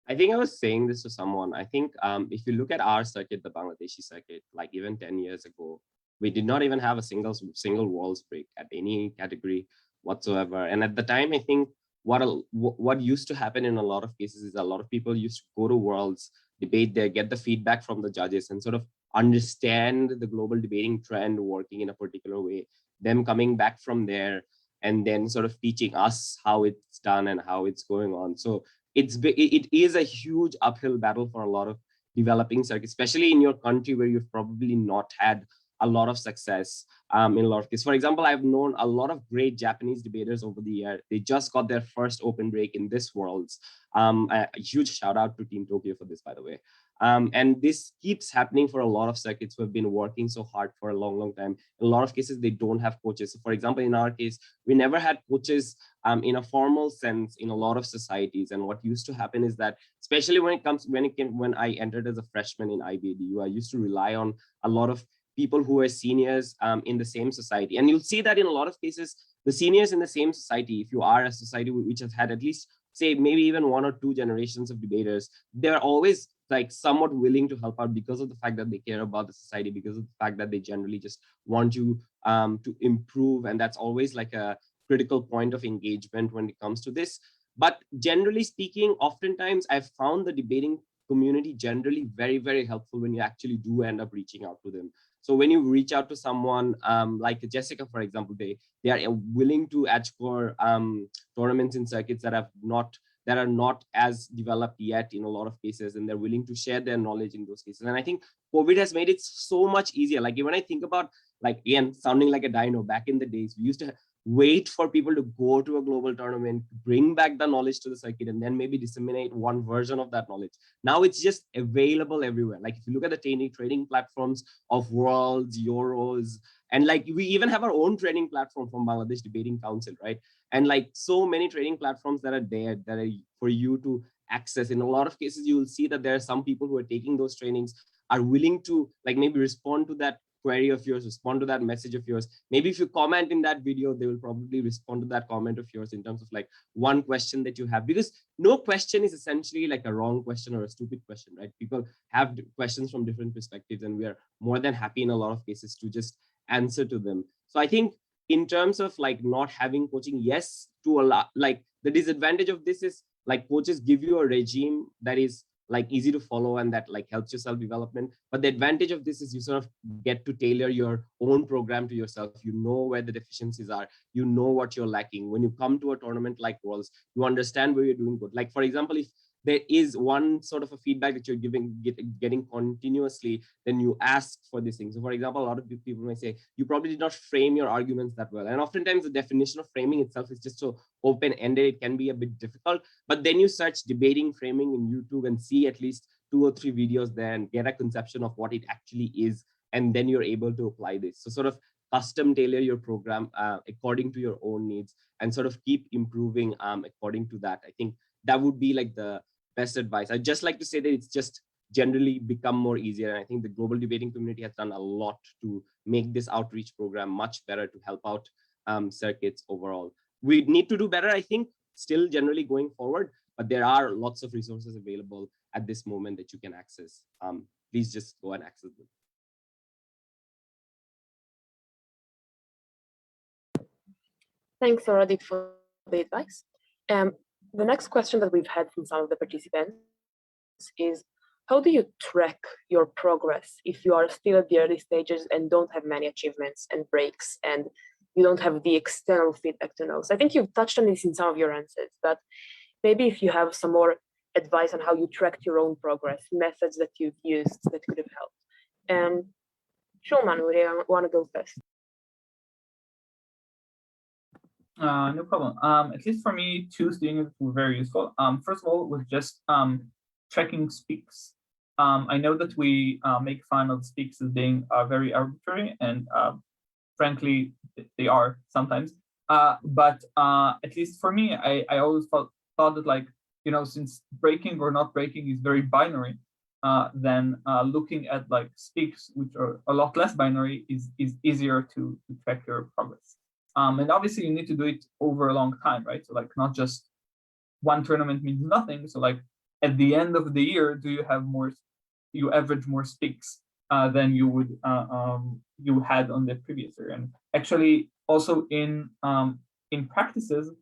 I think I was saying this to someone. I think if you look at our circuit, the Bangladeshi circuit, like even 10 years ago, we did not even have a single worlds break at any category whatsoever. And at the time, I think what used to happen in a lot of cases is a lot of people used to go to worlds, debate there, get the feedback from the judges, and sort of understand the global debating trend working in a particular way, them coming back from there and then sort of teaching us how it's done and how it's going on. So it is a huge uphill battle for a lot of developing circuits, especially in your country where you've probably not had a lot of success in a lot of cases. For example, I've known a lot of great Japanese debaters over the year. They just got their first open break in this Worlds. A huge shout out to Team Tokyo for this, by the way. And this keeps happening for a lot of circuits who have been working so hard for a long, long time. In a lot of cases, they don't have coaches. So for example, in our case, we never had coaches in a formal sense in a lot of societies. And what used to happen is that, especially when I entered as a freshman in IBDU, I used to rely on a lot of people who were seniors in the same society. And you'll see that in a lot of cases, the seniors in the same society, if you are a society which has had at least, say, maybe even 1 or 2 generations of debaters, they're always like somewhat willing to help out because of the fact that they care about the society, because of the fact that they generally just want you to improve. And that's always like a critical point of engagement when it comes to this. But generally speaking, oftentimes I've found the debating community generally very, very helpful when you actually do end up reaching out to them. So when you reach out to someone like Jessica, for example, they are willing to edge for tournaments in circuits that are not as developed yet in a lot of cases, and they're willing to share their knowledge in those cases. And I think COVID has made it so much easier. Like when I think about, like, again, sounding like a dino, back in the days, we used to wait for people to go to a global tournament, bring back the knowledge to the circuit, and then maybe disseminate one version of that knowledge. Now it's just available everywhere. Like if you look at the training platforms of Worlds, Euros, and like we even have our own training platform from Bangladesh Debating Council, right? And like so many training platforms that are there that are for you to access. In a lot of cases, you will see that there are some people who are taking those trainings, are willing to like maybe respond to that query of yours, respond to that message of yours. Maybe if you comment in that video, they will probably respond to that comment of yours in terms of like one question that you have, because no question is essentially like a wrong question or a stupid question, right? People have questions from different perspectives, and we are more than happy in a lot of cases to just answer to them. So I think in terms of like not having coaching, yes, to a lot, like the disadvantage of this is like coaches give you a regime that is like easy to follow and that like helps your self-development. But the advantage of this is you sort of get to tailor your own program to yourself. You know where the deficiencies are, you know what you're lacking. When you come to a tournament like Worlds, you understand where you're doing good. Like for example, if there is one sort of a feedback that you're getting continuously, then you ask for these things. So for example, a lot of people may say, you probably did not frame your arguments that well. And oftentimes the definition of framing itself is just so open-ended, it can be a bit difficult. But then you search debating framing in YouTube and see at least 2 or 3 videos there and get a conception of what it actually is. And then you're able to apply this. So sort of custom tailor your program according to your own needs and sort of keep improving according to that. I think that would be like the best advice. I'd just like to say that it's just generally become more easier. And I think the global debating community has done a lot to make this outreach program much better to help out circuits overall. We need to do better, I think, still generally going forward, but there are lots of resources available at this moment that you can access. Please just go and access them. Thanks, Sourodip, for the advice. The next question that we've had from some of the participants is, how do you track your progress if you are still at the early stages and don't have many achievements and breaks and you don't have the external feedback to know? So I think you've touched on this in some of your answers, but maybe if you have some more advice on how you tracked your own progress, methods that you've used that could have helped. Schulman, would you want to go first? No problem. At least for me, 2 things were very useful. First of all, was just tracking speaks. I know that we make fun of speaks as being very arbitrary, and frankly, they are sometimes. But at least for me, I always thought that, like, you know, since breaking or not breaking is very binary, then looking at like speaks, which are a lot less binary, is easier to track your progress. And obviously you need to do it over a long time, right? So like not just one tournament means nothing. So like at the end of the year, do you have more, you average more speaks than you would you had on the previous year. And actually also in practices,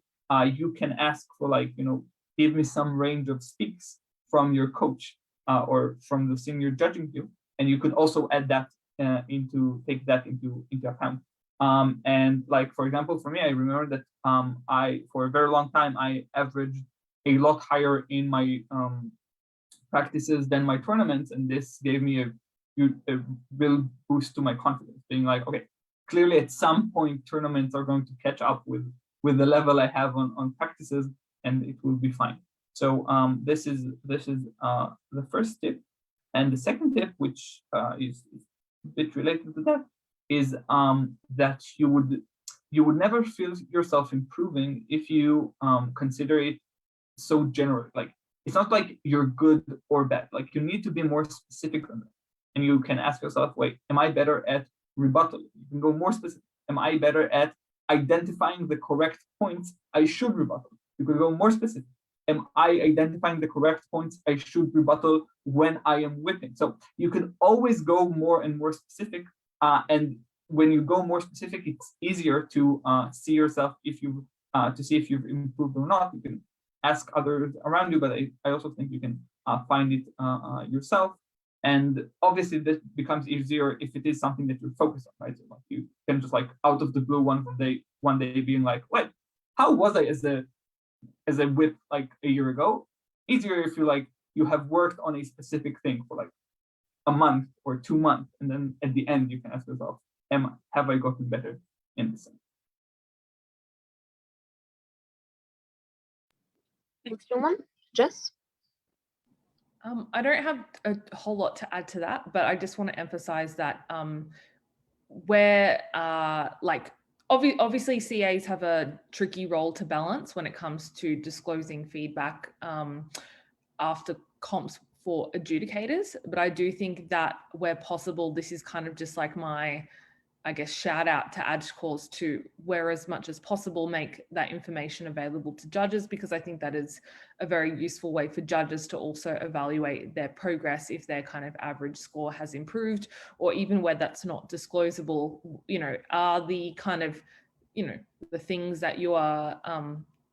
you can ask for, like, you know, give me some range of speaks from your coach or from the senior judging you, and you could also add that take that into account. And like, for example, for me, I remember that for a very long time, I averaged a lot higher in my practices than my tournaments. And this gave me a real boost to my confidence, being like, okay, clearly at some point tournaments are going to catch up with the level I have on practices, and it will be fine. So this is the first tip. And the second tip, which is a bit related to that, is that you would never feel yourself improving if you consider it so general. Like, it's not like you're good or bad. Like, you need to be more specific on that. And you can ask yourself, wait, am I better at rebuttal? You can go more specific. Am I better at identifying the correct points I should rebuttal? You could go more specific. Am I identifying the correct points I should rebuttal when I am whipping? So you can always go more and more specific. And when you go more specific, it's easier to see yourself to see if you've improved or not. You can ask others around you, but I also think you can find it yourself. And obviously, this becomes easier if it is something that you're focused on, right? So like, you can just, like, out of the blue one day being like, wait, how was I as a whip like a year ago? Easier if you have worked on a specific thing for like a month or 2 months, and then at the end you can ask yourself, have I gotten better in this sense? Thanks, Schulman. Jess? I don't have a whole lot to add to that, but I just want to emphasize that where like obviously CAs have a tricky role to balance when it comes to disclosing feedback after comps for adjudicators, but I do think that where possible, this is kind of just like my, I guess, shout out to AdCalls to where as much as possible make that information available to judges, because I think that is a very useful way for judges to also evaluate their progress if their kind of average score has improved, or even where that's not disclosable, you know, are the kind of, you know, the things that you are,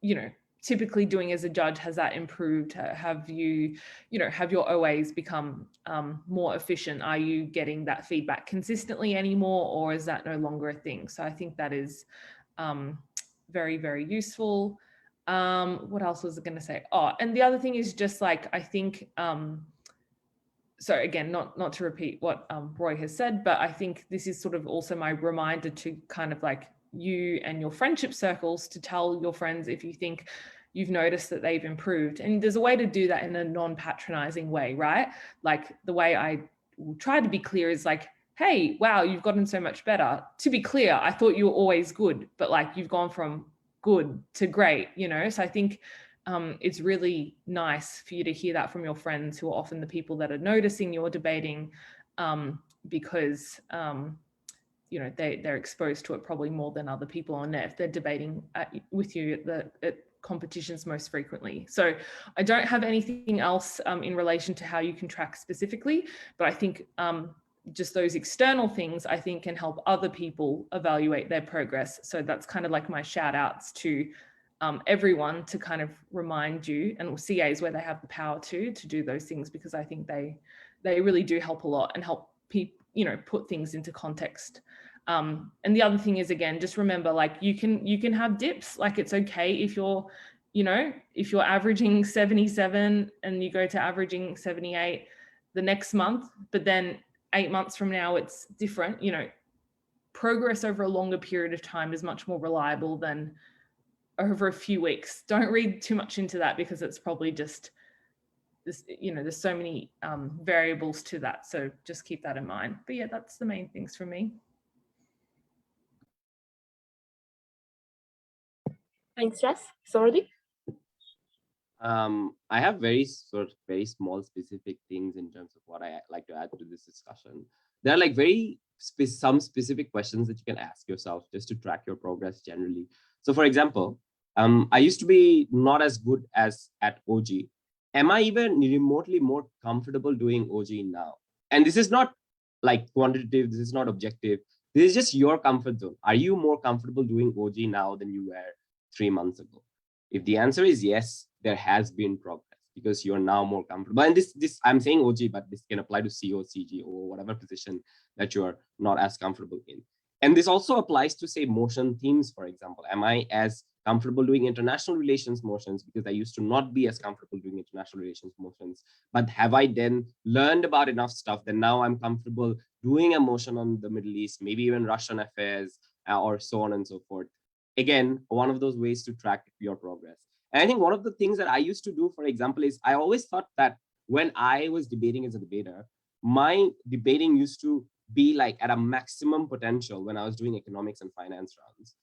you know, typically doing as a judge, has that improved? Have you, you know, have your OAs become more efficient? Are you getting that feedback consistently anymore, or is that no longer a thing? So I think that is very, very useful. What else was I going to say? Oh, and the other thing is just like, I think, so again, not to repeat what Roy has said, but I think this is sort of also my reminder to kind of like you and your friendship circles to tell your friends if you think you've noticed that they've improved. And there's a way to do that in a non-patronizing way, right? Like the way I try to be clear is like, hey, wow, you've gotten so much better. To be clear, I thought you were always good, but like you've gone from good to great, you know? So I think it's really nice for you to hear that from your friends, who are often the people that are noticing your debating, because you know, they're exposed to it probably more than other people on net if they're debating with you at competitions most frequently. So I don't have anything else in relation to how you can track specifically, but I think just those external things I think can help other people evaluate their progress. So that's kind of like my shout outs to everyone, to kind of remind you, and CAs where they have the power to do those things, because I think they really do help a lot and help people, you know, put things into context. And the other thing is, again, just remember, like you can have dips. Like it's okay if you're, you know, if you're averaging 77 and you go to averaging 78 the next month, but then 8 months from now it's different. You know, progress over a longer period of time is much more reliable than over a few weeks. Don't read too much into that, because it's probably just this, you know, there's so many variables to that. So just keep that in mind. But yeah, that's the main things for me. Thanks, Jess. Sourodip? I have very small specific things in terms of what I like to add to this discussion. There are like some specific questions that you can ask yourself just to track your progress generally. So for example, I used to be not as good as at OG. Am I even remotely more comfortable doing OG now? And this is not like quantitative, this is not objective. This is just your comfort zone. Are you more comfortable doing OG now than you were 3 months ago? If the answer is yes, there has been progress because you're now more comfortable. And this I'm saying OG, but this can apply to CO, CG, or whatever position that you're not as comfortable in. And this also applies to, say, motion themes, for example. Am I as comfortable doing international relations motions because I used to not be as comfortable doing international relations motions, but have I then learned about enough stuff that now I'm comfortable doing a motion on the Middle East, maybe even Russian affairs, or so on and so forth. Again, one of those ways to track your progress. And I think one of the things that I used to do, for example, is I always thought that when I was debating as a debater, my debating used to be like at a maximum potential when I was doing economics and finance rounds.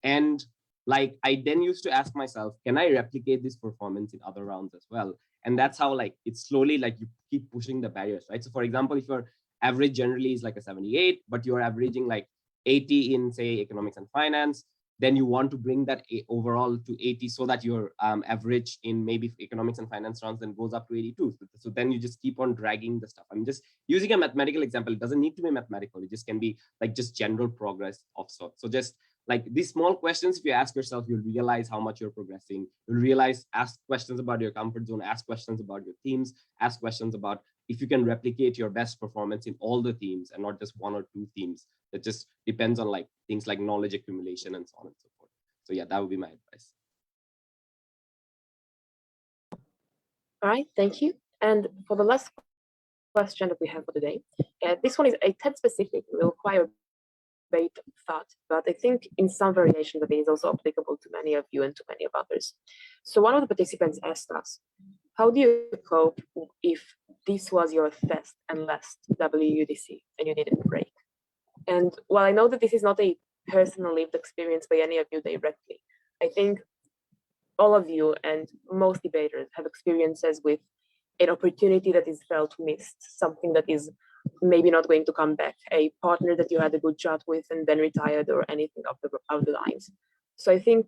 And like, I then used to ask myself, can I replicate this performance in other rounds as well? And that's how like, it's slowly like you keep pushing the barriers, right? So for example, if your average generally is like a 78, but you're averaging like 80 in, say, economics and finance, then you want to bring that overall to 80 so that your average in maybe economics and finance rounds then goes up to 82. So then you just keep on dragging the stuff. I'm just using a mathematical example. It doesn't need to be mathematical. It just can be like just general progress of sorts. So just like these small questions, if you ask yourself, you'll realize how much you're progressing. You'll realize, ask questions about your comfort zone, ask questions about your themes, ask questions about if you can replicate your best performance in all the themes and not just 1 or 2 themes. That just depends on like things like knowledge accumulation and so on and so forth. So yeah, that would be my advice. All right, thank you. And for the last question that we have for today, this one is a TED specific, will require debate thought, but I think in some variation that is also applicable to many of you and to many of others. So one of the participants asked us, how do you cope if this was your first and last WUDC and you needed a break? And while I know that this is not a personal lived experience by any of you directly, I think all of you and most debaters have experiences with an opportunity that is felt missed, something that is maybe not going to come back, a partner that you had a good chat with and then retired, or anything of the lines. So I think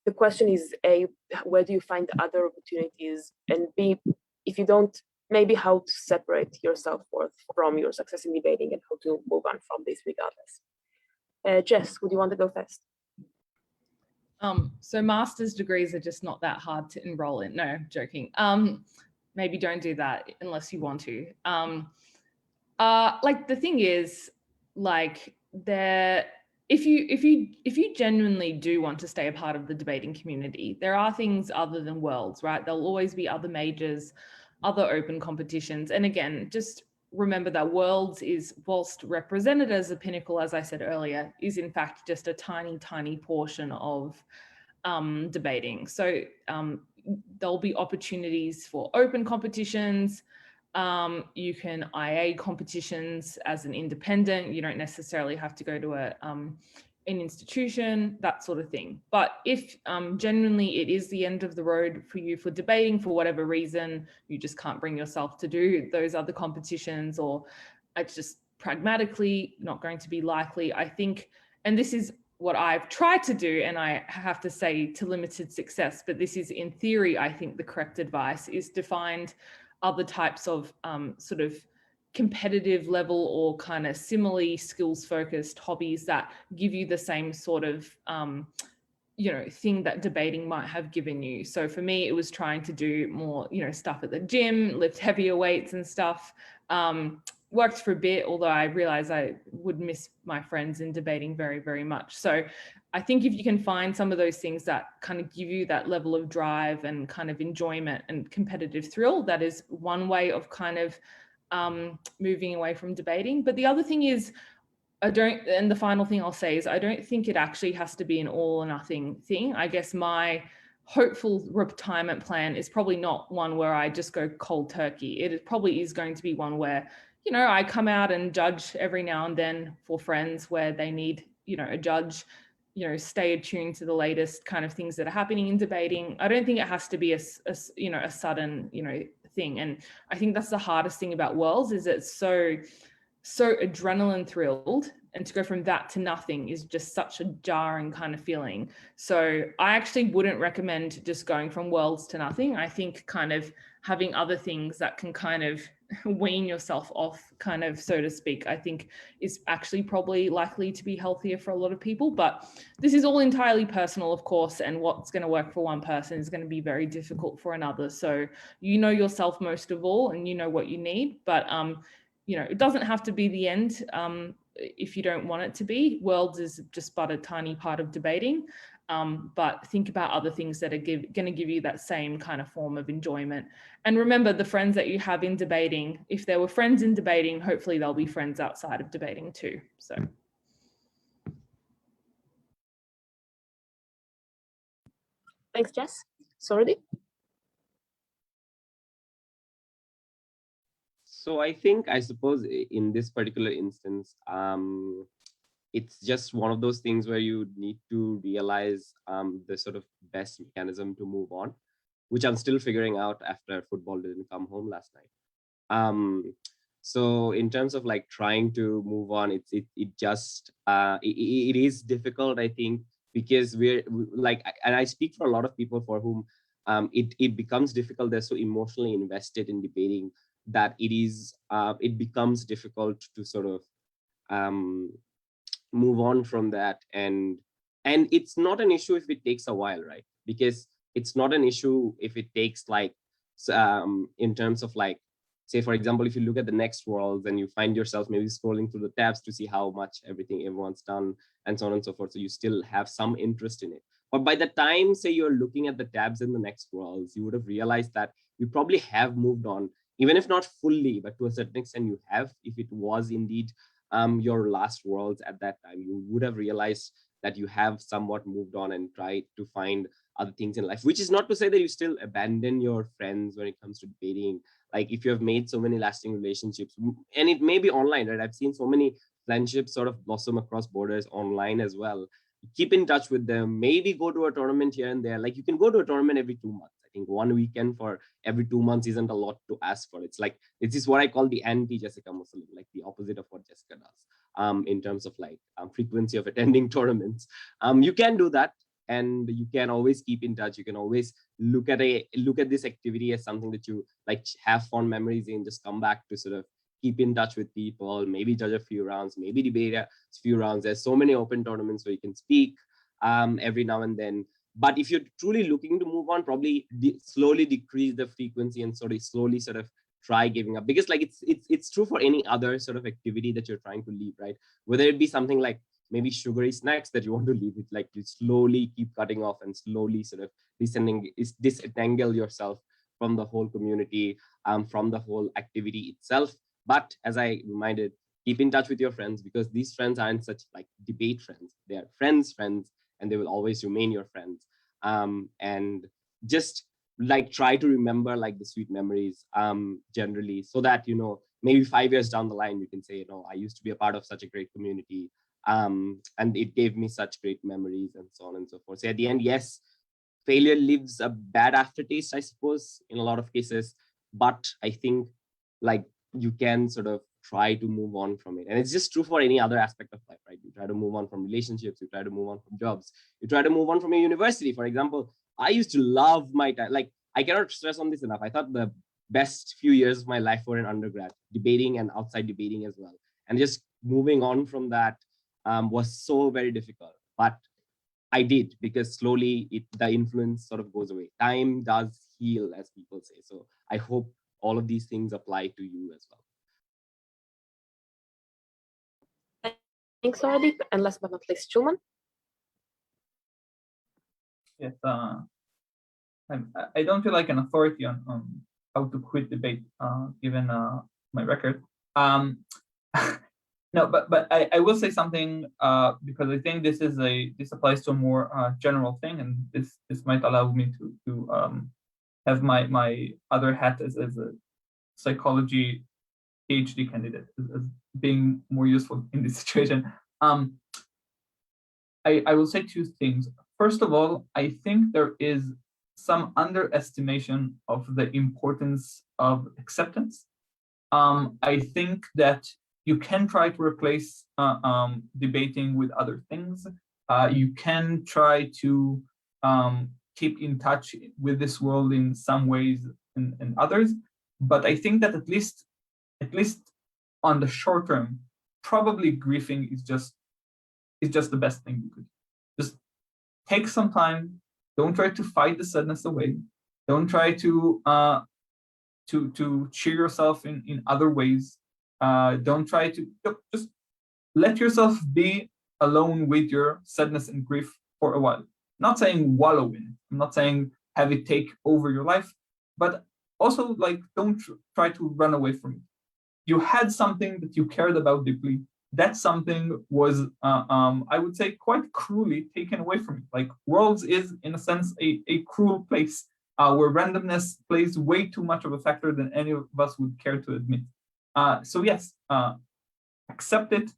the question is, A, where do you find other opportunities, and B, if you don't, maybe how to separate yourself from your success in debating and how to move on from this regardless. Jess, would you want to go first? So master's degrees are just not that hard to enroll in. No, I'm joking. Maybe don't do that unless you want to. Like the thing is, like if you genuinely do want to stay a part of the debating community, there are things other than Worlds, right? There'll always be other majors, other open competitions. And again, just remember that Worlds is, whilst represented as a pinnacle, as I said earlier, is in fact just a tiny, tiny portion of debating. So there'll be opportunities for open competitions. You can IA competitions as an independent. You don't necessarily have to go to an institution, that sort of thing. But if genuinely it is the end of the road for you for debating for whatever reason, you just can't bring yourself to do those other competitions, or it's just pragmatically not going to be likely, I think, and this is what I've tried to do, and I have to say to limited success, but this is in theory, I think the correct advice is to find other types of sort of competitive level or kind of similarly skills focused hobbies that give you the same sort of thing that debating might have given you. So for me, it was trying to do more stuff at the gym, lift heavier weights and stuff. Worked for a bit, although I realized I would miss my friends in debating very, very much. So I think if you can find some of those things that kind of give you that level of drive and kind of enjoyment and competitive thrill, that is one way of kind of moving away from debating. But the other thing is, and the final thing I'll say is, I don't think it actually has to be an all or nothing thing. I guess my hopeful retirement plan is probably not one where I just go cold turkey. It probably is going to be one where, I come out and judge every now and then for friends where they need, a judge, stay attuned to the latest kind of things that are happening in debating. I don't think it has to be a sudden, thing. And I think that's the hardest thing about Worlds, is it's so adrenaline thrilled, and to go from that to nothing is just such a jarring kind of feeling. So I actually wouldn't recommend just going from Worlds to nothing. I think kind of having other things that can kind of wean yourself off, kind of, so to speak, I think is actually probably likely to be healthier for a lot of people. But this is all entirely personal, of course, and what's going to work for one person is going to be very difficult for another. So yourself most of all, and what you need. But it doesn't have to be the end if you don't want it to be. Worlds is just but a tiny part of debating. But think about other things that are going to give you that same kind of form of enjoyment. And remember, the friends that you have in debating, if there were friends in debating, hopefully they'll be friends outside of debating too. So. Thanks, Jess. Sourodip? So I suppose in this particular instance, it's just one of those things where you need to realize the sort of best mechanism to move on, which I'm still figuring out after football didn't come home last night. So in terms of like trying to move on, it is difficult, I think, because we're like, and I speak for a lot of people for whom it becomes difficult. They're so emotionally invested in debating that it becomes difficult to sort of move on from that. And it's not an issue if it takes a while, right? Because it's not an issue if it takes like in terms of like, say, for example, if you look at the next Worlds and you find yourself maybe scrolling through the tabs to see how much everyone's done and so on and so forth, so you still have some interest in it. But by the time, say, you're looking at the tabs in the next Worlds, you would have realized that you probably have moved on, even if not fully, but to a certain extent you have. If it was indeed your last Worlds at that time, you would have realized that you have somewhat moved on and tried to find other things in life, which is not to say that you still abandon your friends when it comes to debating. Like if you have made so many lasting relationships, and it may be online, right? I've seen so many friendships sort of blossom across borders online as well. keep in touch with them, maybe go to a tournament here and there. Like you can go to a tournament every 2 months. I think one weekend for every 2 months isn't a lot to ask for. It's like, this is what I call the anti-Jessica Musulin, like the opposite of what Jessica does in terms of like frequency of attending tournaments. You can do that, and you can always keep in touch. You can always look at this activity as something that you like have fond memories in, just come back to sort of keep in touch with people, maybe judge a few rounds, maybe debate a few rounds. There's so many open tournaments where you can speak every now and then. But if you're truly looking to move on, probably slowly decrease the frequency and slowly sort of try giving up, because like it's true for any other sort of activity that you're trying to leave, right? Whether it be something like maybe sugary snacks that you want to leave, it like you slowly keep cutting off and slowly sort of disentangle yourself from the whole community, from the whole activity itself. But as I reminded, keep in touch with your friends, because these friends aren't such like debate friends. They are friends, and they will always remain your friends. And just like try to remember like the sweet memories generally, so that, you know, maybe 5 years down the line, you can say, you know, I used to be a part of such a great community. And it gave me such great memories and so on and so forth. So at the end, yes, failure leaves a bad aftertaste, I suppose, in a lot of cases. But I think like you can sort of try to move on from it. And it's just true for any other aspect of life, right? You try to move on from relationships, you try to move on from jobs, you try to move on from your university. For example, I used to love my time. Like, I cannot stress on this enough. I thought the best few years of my life were in undergrad, debating and outside debating as well. And just moving on from that was so very difficult. But I did, because slowly the influence sort of goes away. Time does heal, as people say. So I hope all of these things apply to you as well. Thanks, Sourodip. And last but not least, Schulman. Yes, I don't feel like an authority on how to quit debate, given my record. No, but I will say something because I think this applies to a more general thing, and this might allow me to have my other hat as a psychology PhD candidate as being more useful in this situation. I will say two things. First of all, I think there is some underestimation of the importance of acceptance. I think that you can try to replace debating with other things. You can try to keep in touch with this world in some ways and others. But I think that at least on the short term, probably griefing is just the best thing you could do. Just take some time. Don't try to fight the sadness away. Don't try to cheer yourself in other ways. Don't try to just let yourself be alone with your sadness and grief for a while. I'm not saying wallow in it. I'm not saying have it take over your life, but also like don't try to run away from it. You had something that you cared about deeply. That something was, I would say, quite cruelly taken away from you. Like Worlds is, in a sense, a cruel place where randomness plays way too much of a factor than any of us would care to admit. So yes, accept it,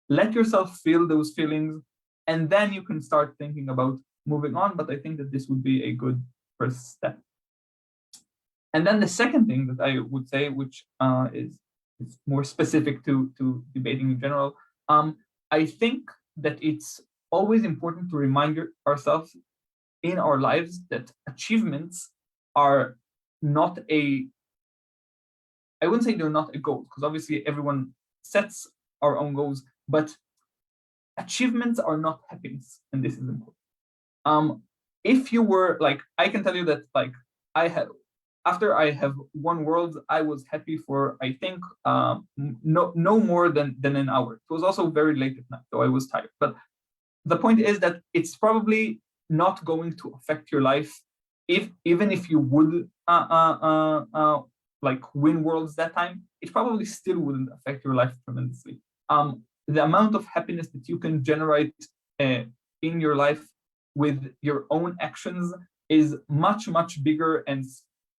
let yourself feel those feelings, and then you can start thinking about moving on. But I think that this would be a good first step. And then the second thing that I would say, which is more specific to debating in general, I think that it's always important to remind ourselves in our lives that achievements are not I wouldn't say they're not a goal, because obviously everyone sets our own goals, but achievements are not happiness, and this is important. If you were like, I can tell you that like after I have won Worlds, I was happy for, I think, no more than an hour. It was also very late at night, so I was tired. But the point is that it's probably not going to affect your life even if you would like win Worlds that time. It probably still wouldn't affect your life tremendously. The amount of happiness that you can generate in your life with your own actions is much, much bigger and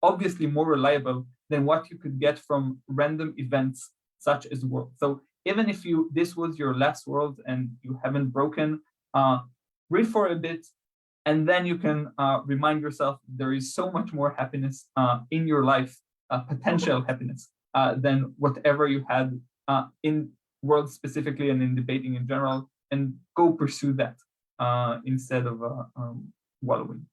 obviously more reliable than what you could get from random events such as Worlds. So even if this was your last World and you haven't broken, read for a bit, and then you can remind yourself there is so much more happiness in your life, potential happiness, than whatever you had in world specifically and in debating in general, and go pursue that instead of wallowing.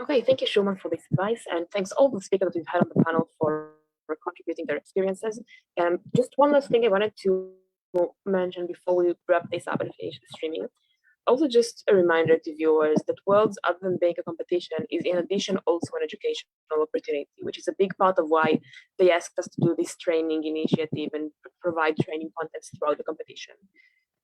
Okay, thank you, Schulman, for this advice, and thanks all the speakers that we've had on the panel for contributing their experiences. Just one last thing I wanted to mention before we wrap this up and finish the streaming. Also, just a reminder to viewers that Worlds, other than being a competition, is in addition also an educational opportunity, which is a big part of why they asked us to do this training initiative and provide training contents throughout the competition.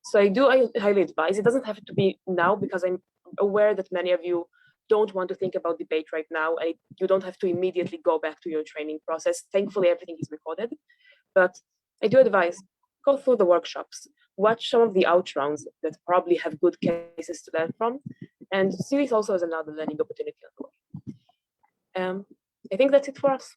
So I highly advise, it doesn't have to be now, because I'm aware that many of you don't want to think about debate right now, and you don't have to immediately go back to your training process. Thankfully, everything is recorded. But I do advise, go through the workshops, watch some of the out rounds that probably have good cases to learn from, and see this also as another learning opportunity on the way. I think that's it for us.